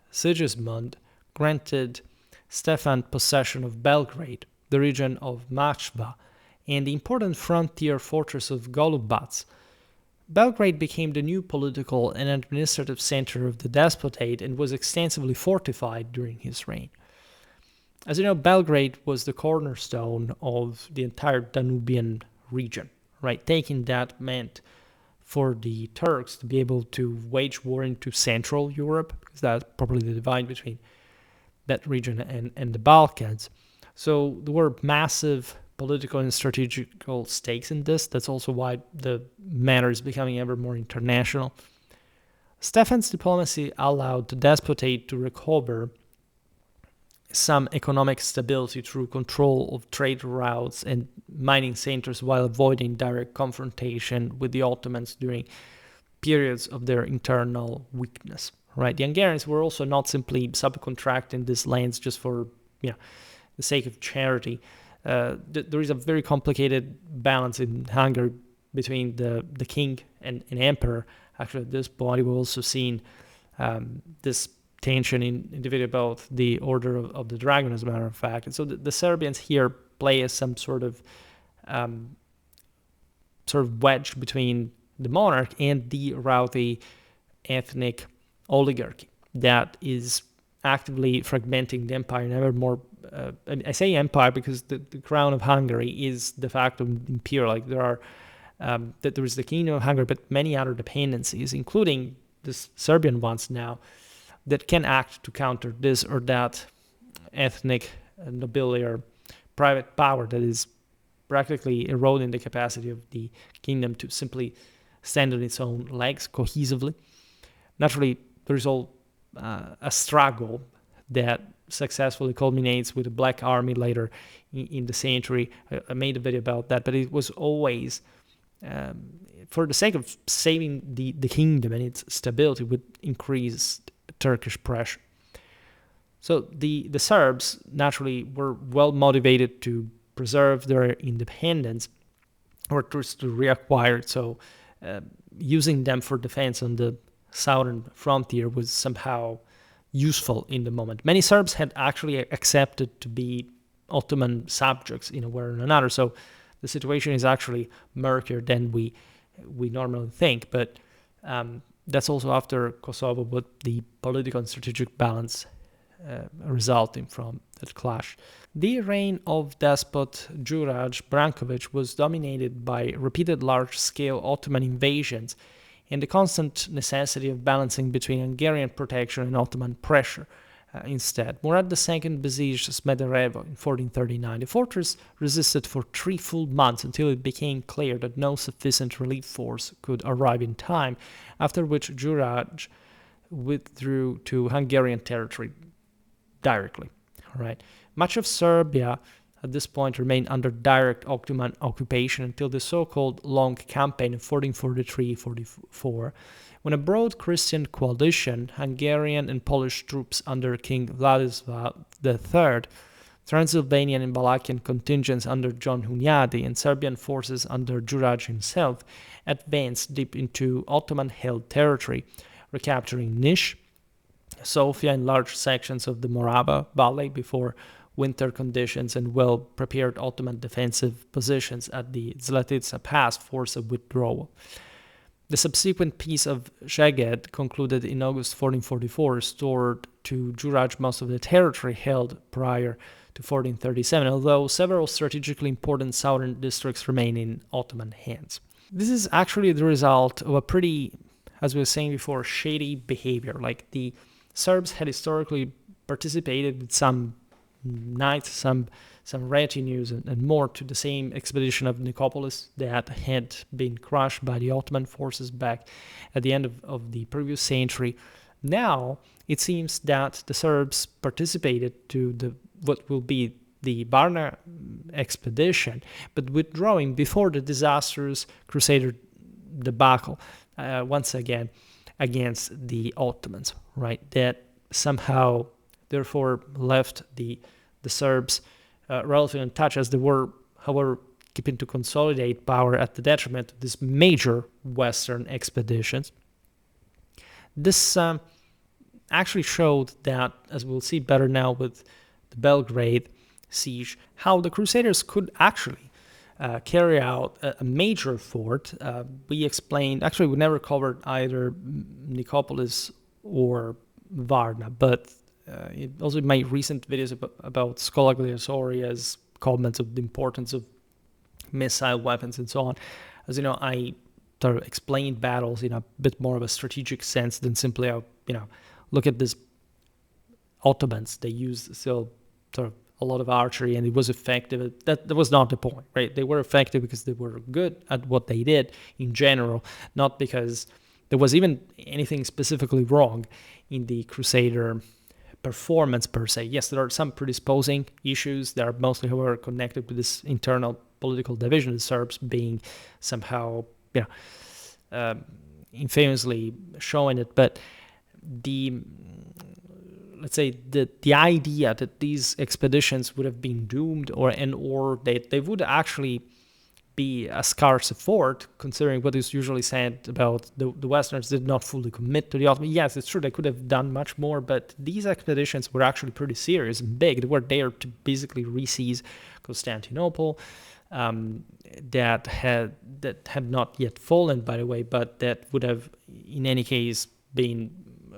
Sigismund granted Stefan possession of Belgrade, the region of Machva, and the important frontier fortress of Golubac, Belgrade became the new political and administrative center of the Despotate and was extensively fortified during his reign. As you know, Belgrade was the cornerstone of the entire Danubian region, right? Taking that meant for the Turks to be able to wage war into Central Europe, because that's probably the divide between that region and the Balkans. So there were massive political and strategical stakes in this. That's also why the matter is becoming ever more international. Stefan's diplomacy allowed the Despotate to recover some economic stability through control of trade routes and mining centers while avoiding direct confrontation with the Ottomans during periods of their internal weakness. Right, the Hungarians were also not simply subcontracting these lands just for the sake of charity. There is a very complicated balance in Hungary between the king and emperor. Actually, at this point, we've also seen this tension in the video about the Order of the Dragon, as a matter of fact. And so the Serbians here play as some sort of wedge between the monarch and the rowdy ethnic oligarchy that is actively fragmenting the empire and ever more. I say empire because the crown of Hungary is de facto imperial. Like there is the kingdom of Hungary, but many other dependencies, including the Serbian ones now, that can act to counter this or that ethnic, nobiliar, private power that is practically eroding the capacity of the kingdom to simply stand on its own legs cohesively. Naturally, there is all a struggle that successfully culminates with the Black Army later in the century. I made a video about that, but it was always for the sake of saving the kingdom and its stability with increased Turkish pressure. So the Serbs naturally were well motivated to preserve their independence or to reacquire it. So using them for defense on the southern frontier was somehow useful in the moment. Many Serbs had actually accepted to be Ottoman subjects in a way or another, so the situation is actually murkier than we normally think, but that's also after Kosovo, but the political and strategic balance resulting from that clash. The reign of despot Juraj Branković was dominated by repeated large-scale Ottoman invasions and the constant necessity of balancing between Hungarian protection and Ottoman pressure. Instead, Murad II besieged Smederevo in 1439. The fortress resisted for 3 full months until it became clear that no sufficient relief force could arrive in time, after which Juraj withdrew to Hungarian territory directly. Right. Much of Serbia at this point remained under direct Ottoman occupation until the so-called Long Campaign in 1443-44, when a broad Christian coalition, Hungarian and Polish troops under King Vladislav III, Transylvanian and Wallachian contingents under John Hunyadi, and Serbian forces under Juraj himself, advanced deep into Ottoman-held territory, recapturing Niš, Sofia, and large sections of the Morava Valley before winter conditions and well-prepared Ottoman defensive positions at the Zlatica Pass forced a withdrawal. The subsequent Peace of Szeged, concluded in August 1444, restored to Juraj most of the territory held prior to 1437, although several strategically important southern districts remain in Ottoman hands. This is actually the result of a pretty, as we were saying before, shady behavior. Like the Serbs had historically participated with some knights, some retinues and more to the same expedition of Nicopolis that had been crushed by the Ottoman forces back at the end of the previous century. Now it seems that the Serbs participated to what will be the Varna expedition, but withdrawing before the disastrous Crusader debacle once again against the Ottomans, right? That somehow therefore left the Serbs relatively untouched, as they were, however, keeping to consolidate power at the detriment of these major Western expeditions. This actually showed that, as we'll see better now with the Belgrade siege, how the Crusaders could actually carry out a major fort. We explained, actually, we never covered either Nicopolis or Varna, but also in my recent videos about Schola Gladiatoria's comments of the importance of missile weapons and so on. As you know, I sort of explained battles in a bit more of a strategic sense than simply, look at this Ottomans. They used still sort of a lot of archery, and it was effective. That was not the point, right? They were effective because they were good at what they did in general, not because there was even anything specifically wrong in the Crusader performance per se. Yes, there are some predisposing issues that are mostly, however, connected with this internal political division, the Serbs being somehow, infamously showing it. But let's say the idea that these expeditions would have been doomed or they would actually be a scarce effort, considering what is usually said about the Westerners did not fully commit to the Ottoman. Yes, it's true, they could have done much more, but these expeditions were actually pretty serious and big. They were there to basically reseize Constantinople, that had not yet fallen, by the way, but that would have, in any case, been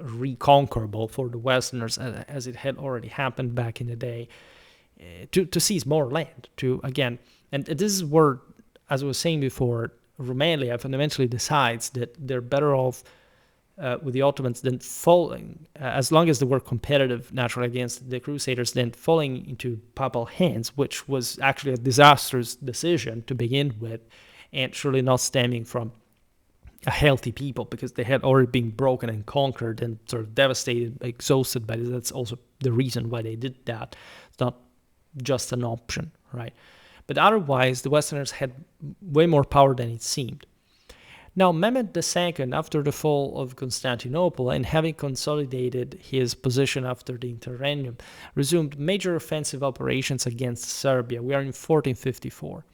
reconquerable for the Westerners, as it had already happened back in the day, to seize more land, and this is where, as I was saying before, Romania fundamentally decides that they're better off with the Ottomans than falling, as long as they were competitive naturally against the Crusaders, than falling into Papal hands, which was actually a disastrous decision to begin with, and surely not stemming from a healthy people, because they had already been broken and conquered and sort of devastated, exhausted by this. That's also the reason why they did that. It's not just an option, right? But otherwise, the Westerners had way more power than it seemed. Now, Mehmed II, after the fall of Constantinople and having consolidated his position after the Interregnum, resumed major offensive operations against Serbia. We are in 1454.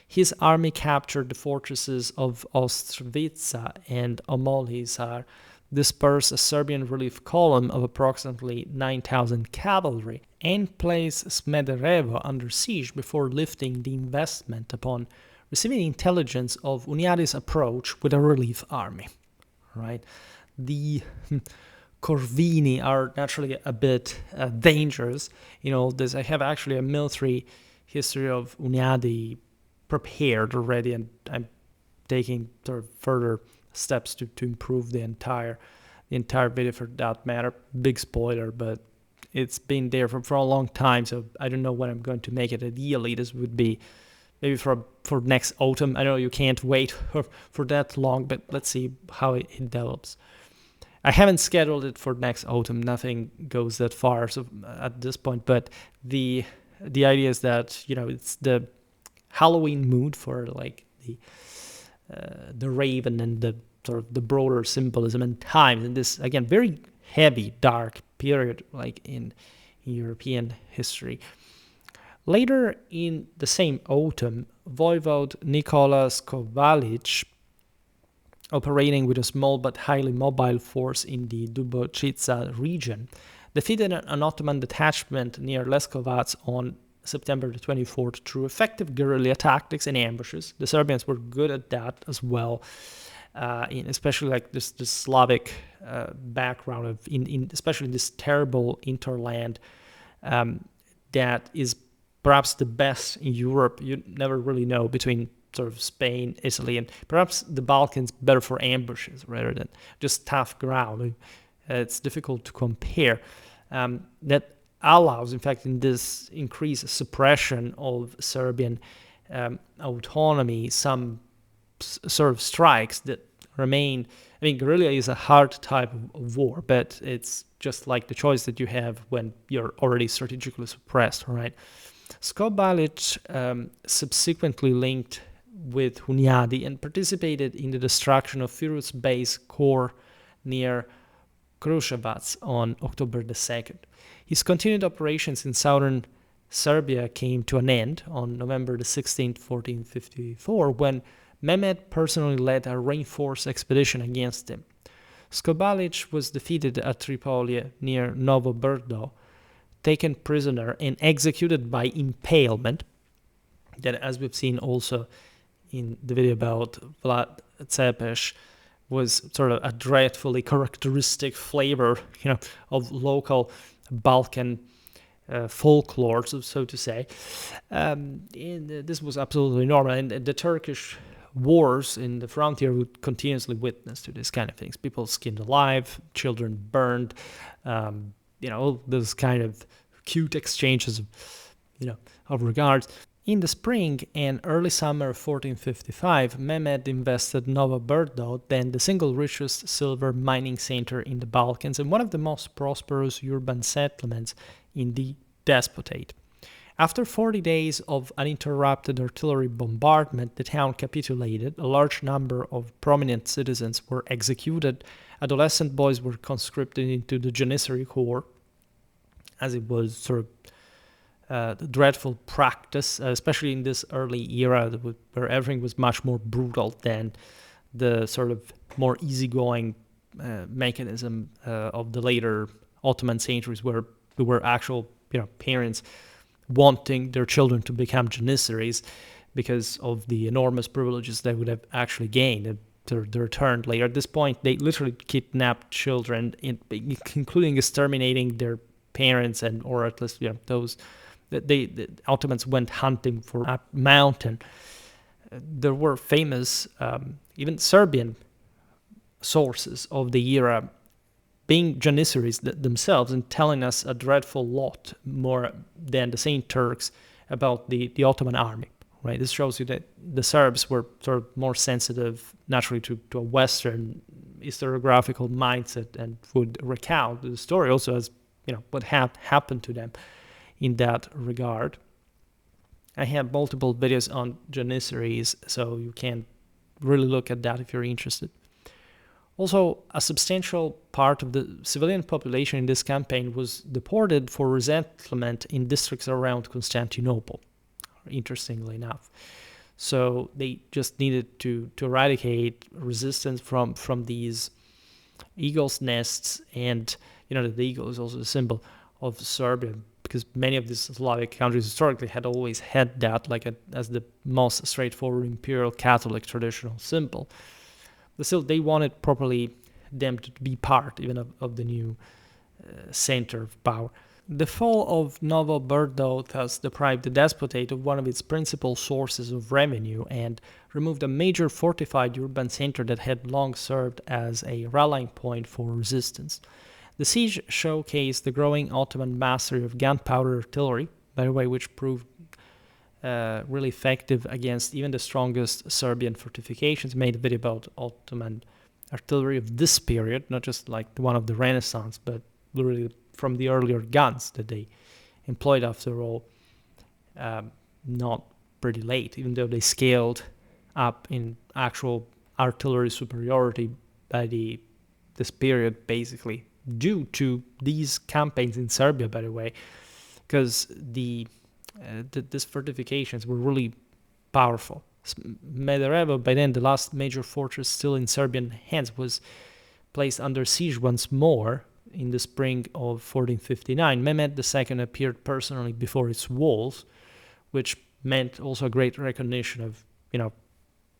His army captured the fortresses of Ostrivica and Omolisar, dispersed a Serbian relief column of approximately 9,000 cavalry, and placed Smederevo under siege before lifting the investment upon receiving intelligence of Hunyadi's approach with a relief army. Right? The Corvini are naturally a bit dangerous. I have actually a military history of Hunyadi prepared already, and I'm taking sort of further steps to improve the entire video for that matter. Big spoiler, but it's been there for a long time, so I don't know when I'm going to make it. Ideally, this would be maybe for next autumn. I know you can't wait for that long, but let's see how it develops. I haven't scheduled it for next autumn. Nothing goes that far so at this point, but the idea is that it's the Halloween mood for like the raven and the sort of the broader symbolism and times, and this again very heavy, dark period like in European history. Later in the same autumn, Voivode Nikola Skovalic, operating with a small but highly mobile force in the Dubočica region, defeated an Ottoman detachment near Leskovac on September the 24th through effective guerrilla tactics and ambushes. The Serbians were good at that as well, especially like this Slavic background of especially this terrible interland that is perhaps the best in Europe. You never really know between sort of Spain, Italy, and perhaps the Balkans better for ambushes rather than just tough ground. It's difficult to compare. That allows, in fact, in this increased suppression of Serbian autonomy, some sort of strikes that remain. I mean, guerrilla is a hard type of war, but it's just like the choice that you have when you're already strategically suppressed, right? Skobalic subsequently linked with Hunyadi and participated in the destruction of Firuz's base corps near Kruševac on October the 2nd. His continued operations in southern Serbia came to an end on November the 16th, 1454, when Mehmed personally led a reinforced expedition against him. Skobalic was defeated at Tripoli near Novo Brdo, taken prisoner and executed by impalement, that, as we've seen also in the video about Vlad Tepes, was sort of a dreadfully characteristic flavor, of local Balkan folklore, so to say. This was absolutely normal, and the Turkish wars in the frontier would continuously witness to this kind of things. People skinned alive, children burned, all those kind of cute exchanges of regards. In the spring and early summer of 1455, Mehmed invested Nova Brdo, then the single richest silver mining center in the Balkans and one of the most prosperous urban settlements in the Despotate. After 40 days of uninterrupted artillery bombardment, the town capitulated. A large number of prominent citizens were executed. Adolescent boys were conscripted into the Janissary Corps, as it was sort of dreadful practice, especially in this early era where everything was much more brutal than the sort of more easygoing mechanism of the later Ottoman centuries, where there were actual parents wanting their children to become janissaries because of the enormous privileges they would have actually gained. They returned later. At this point, they literally kidnapped children, including exterminating their parents, or at least those. The Ottomans went hunting for a mountain. There were famous, even Serbian sources of the era being janissaries themselves and telling us a dreadful lot more than the same Turks about the Ottoman army. Right? This shows you that the Serbs were sort of more sensitive naturally to a Western historiographical mindset and would recount the story also as what happened to them in that regard. I have multiple videos on janissaries, so you can really look at that if you're interested. Also, a substantial part of the civilian population in this campaign was deported for resettlement in districts around Constantinople, interestingly enough. So they just needed to eradicate resistance from these eagles' nests, and the eagle is also a symbol of Serbia, because many of these Slavic countries historically had always had that as the most straightforward imperial Catholic traditional symbol. But still, they wanted properly them to be part even of the new center of power. The fall of Novo Brdo thus deprived the Despotate of one of its principal sources of revenue and removed a major fortified urban center that had long served as a rallying point for resistance. The siege showcased the growing Ottoman mastery of gunpowder artillery, by the way, which proved really effective against even the strongest Serbian fortifications. Made a video about Ottoman artillery of this period, not just like the one of the Renaissance, but literally from the earlier guns that they employed after all, not pretty late, even though they scaled up in actual artillery superiority by this period, basically due to these campaigns in Serbia, by the way, because these fortifications were really powerful. Smederevo, by then the last major fortress still in Serbian hands, was placed under siege once more in the spring of 1459. Mehmed II appeared personally before its walls, which meant also a great recognition of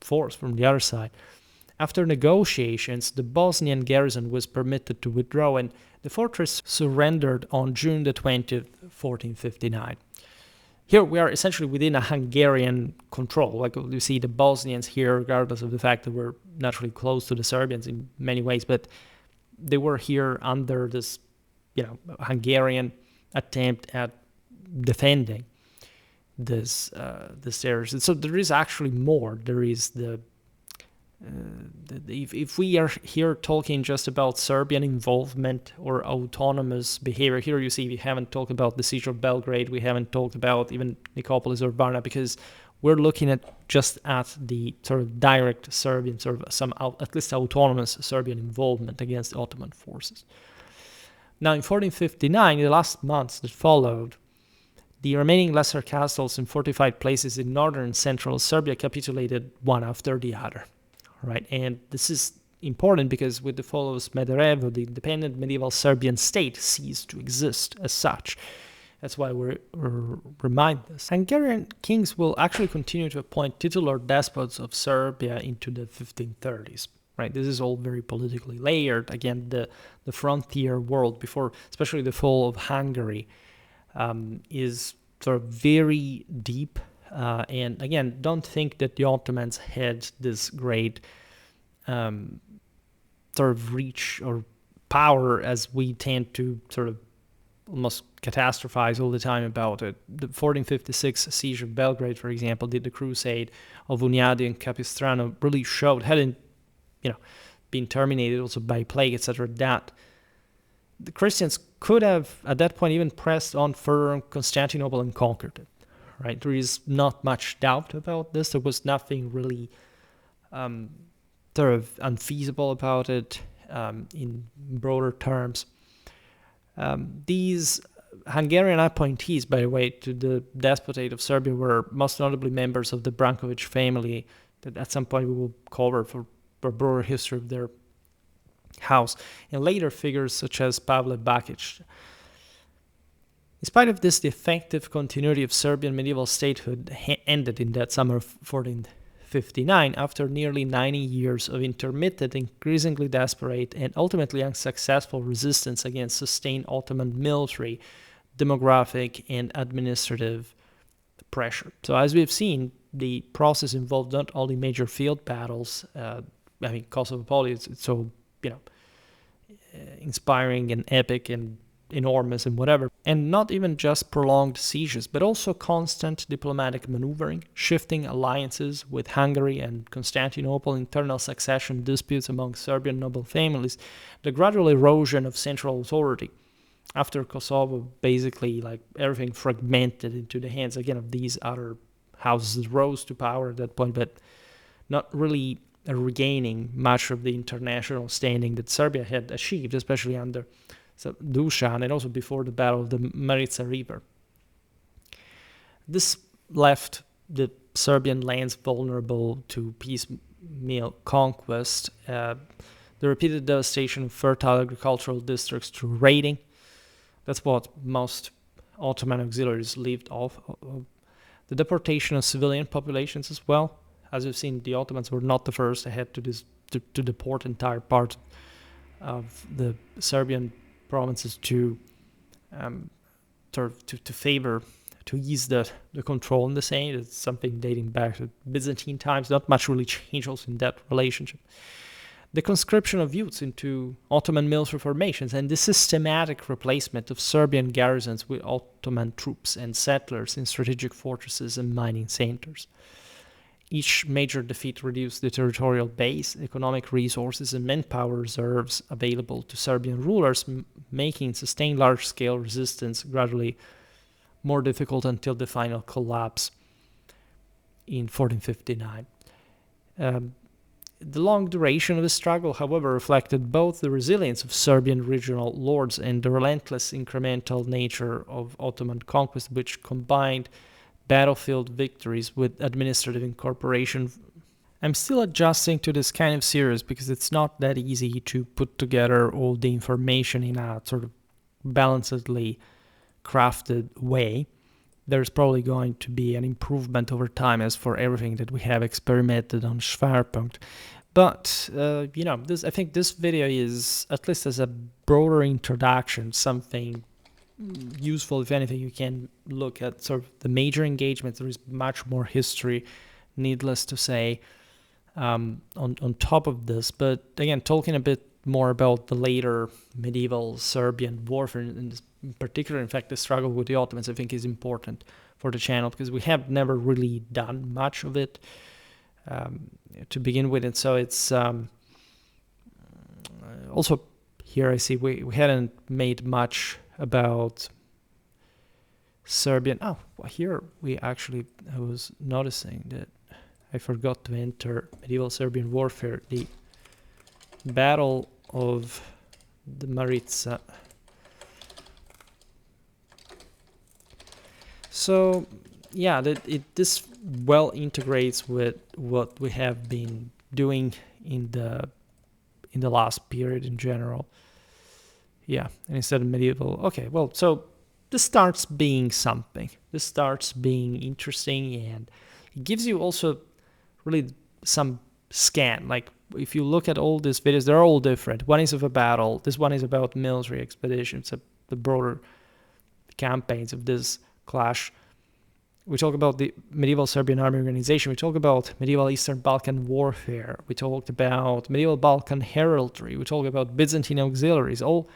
force from the other side. After negotiations, the Bosnian garrison was permitted to withdraw, and the fortress surrendered on June the 20th, 1459. Here we are essentially within a Hungarian control. Like you see the Bosnians here, regardless of the fact that we're naturally close to the Serbians in many ways, but they were here under this, Hungarian attempt at defending this territory. So there is actually more. There is if we are here talking just about Serbian involvement or autonomous behavior, here you see we haven't talked about the siege of Belgrade, we haven't talked about even Nicopolis or Varna, because we're looking at the sort of direct Serbian, sort of some at least autonomous Serbian involvement against the Ottoman forces. Now in 1459, in the last months that followed, the remaining lesser castles and fortified places in northern and central Serbia capitulated one after the other. Right, and this is important because with the fall of Smederevo, the independent medieval Serbian state ceased to exist as such. That's why we're remind this. Hungarian kings will actually continue to appoint titular despots of Serbia into the 1530s. Right, this is all very politically layered. Again, the frontier world before, especially the fall of Hungary, is sort of very deep. And again, don't think that the Ottomans had this great sort of reach or power as we tend to sort of almost catastrophize all the time about it. The 1456 siege of Belgrade, for example, the crusade of Hunyadi and Capistrano really showed, hadn't been terminated also by plague, etc., that the Christians could have at that point even pressed on further on Constantinople and conquered it. Right, there is not much doubt about this. There was nothing really sort of unfeasible about it in broader terms. These Hungarian appointees, by the way, to the Despotate of Serbia were most notably members of the Brankovic family that at some point we will cover for a broader history of their house, and later figures such as Pavle Bakic. In spite of this, the effective continuity of Serbian medieval statehood ended in that summer of 1459 after nearly 90 years of intermittent, increasingly desperate, and ultimately unsuccessful resistance against sustained Ottoman military, demographic, and administrative pressure. So as we've seen, the process involved not only major field battles, Kosovo is so, inspiring and epic and enormous and whatever, and not even just prolonged sieges, but also constant diplomatic maneuvering, shifting alliances with Hungary and Constantinople, internal succession disputes among Serbian noble families, the gradual erosion of central authority. After Kosovo, basically, everything fragmented into the hands, again, of these other houses that rose to power at that point, but not really regaining much of the international standing that Serbia had achieved, especially under Dusan, and also before the Battle of the Maritza River. This left the Serbian lands vulnerable to piecemeal conquest, the repeated devastation of fertile agricultural districts through raiding. That's what most Ottoman auxiliaries lived off of. The deportation of civilian populations as well. As we've seen, the Ottomans were not the first ahead to deport entire parts of the Serbian provinces to favor, to ease the control in the same. It's something dating back to Byzantine times. Not much really changed also in that relationship. The conscription of youths into Ottoman military formations and the systematic replacement of Serbian garrisons with Ottoman troops and settlers in strategic fortresses and mining centers. Each major defeat reduced the territorial base, economic resources, and manpower reserves available to Serbian rulers, making sustained large-scale resistance gradually more difficult until the final collapse in 1459. The long duration of the struggle, however, reflected both the resilience of Serbian regional lords and the relentless incremental nature of Ottoman conquest, which combined battlefield victories with administrative incorporation. I'm still adjusting to this kind of series because it's not that easy to put together all the information in a sort of balancedly crafted way. There's probably going to be an improvement over time as for everything that we have experimented on Schwerpunkt. But, I think this video is, at least as a broader introduction, something useful. If anything, you can look at sort of the major engagements. There is much more history, needless to say, on top of this. But again, talking a bit more about the later medieval Serbian warfare, in particular, in fact, the struggle with the Ottomans, I think is important for the channel because we have never really done much of it to begin with. And so it's also here I see we hadn't made much about Serbian. Here I was noticing that I forgot to enter medieval Serbian warfare, the Battle of the Maritza. So yeah, this well integrates with what we have been doing in the last period in general. Yeah, and instead of medieval. Okay, well, so this starts being something. This starts being interesting, and it gives you also really some scan. Like if you look at all these videos, they're all different. One is of a battle. This one is about military expeditions, the broader campaigns of this clash. We talk about the medieval Serbian army organization. We talk about medieval Eastern Balkan warfare. We talked about medieval Balkan heraldry. We talk about Byzantine auxiliaries. All,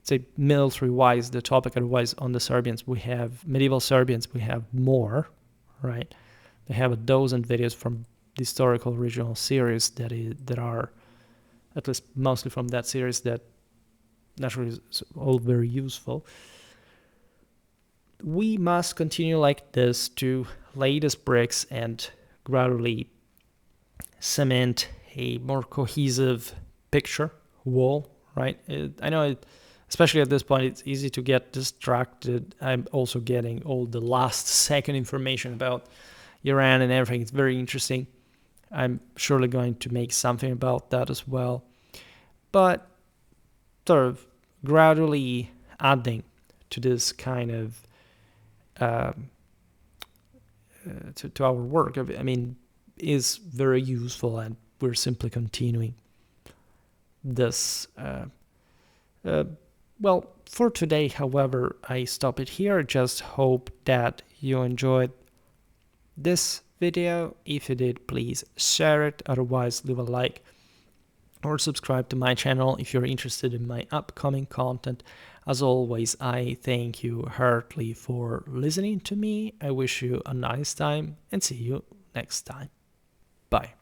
say, military-wise, the topic. Otherwise, on the Serbians, we have medieval Serbians. We have more, right? They have a dozen videos from the historical original series that are, at least mostly from that series, that naturally is all very useful. We must continue like this to lay these bricks and gradually cement a more cohesive picture wall, right? I know, especially at this point, it's easy to get distracted. I'm also getting all the last second information about Iran and everything. It's very interesting. I'm surely going to make something about that as well. But sort of gradually adding to this kind of to our work, I mean, is very useful, and we're simply continuing this. Well, for today, however, I stop it here. Just hope that you enjoyed this video. If you did, please share it. Otherwise, leave a like or subscribe to my channel if you're interested in my upcoming content. As always, I thank you heartily for listening to me. I wish you a nice time and see you next time. Bye.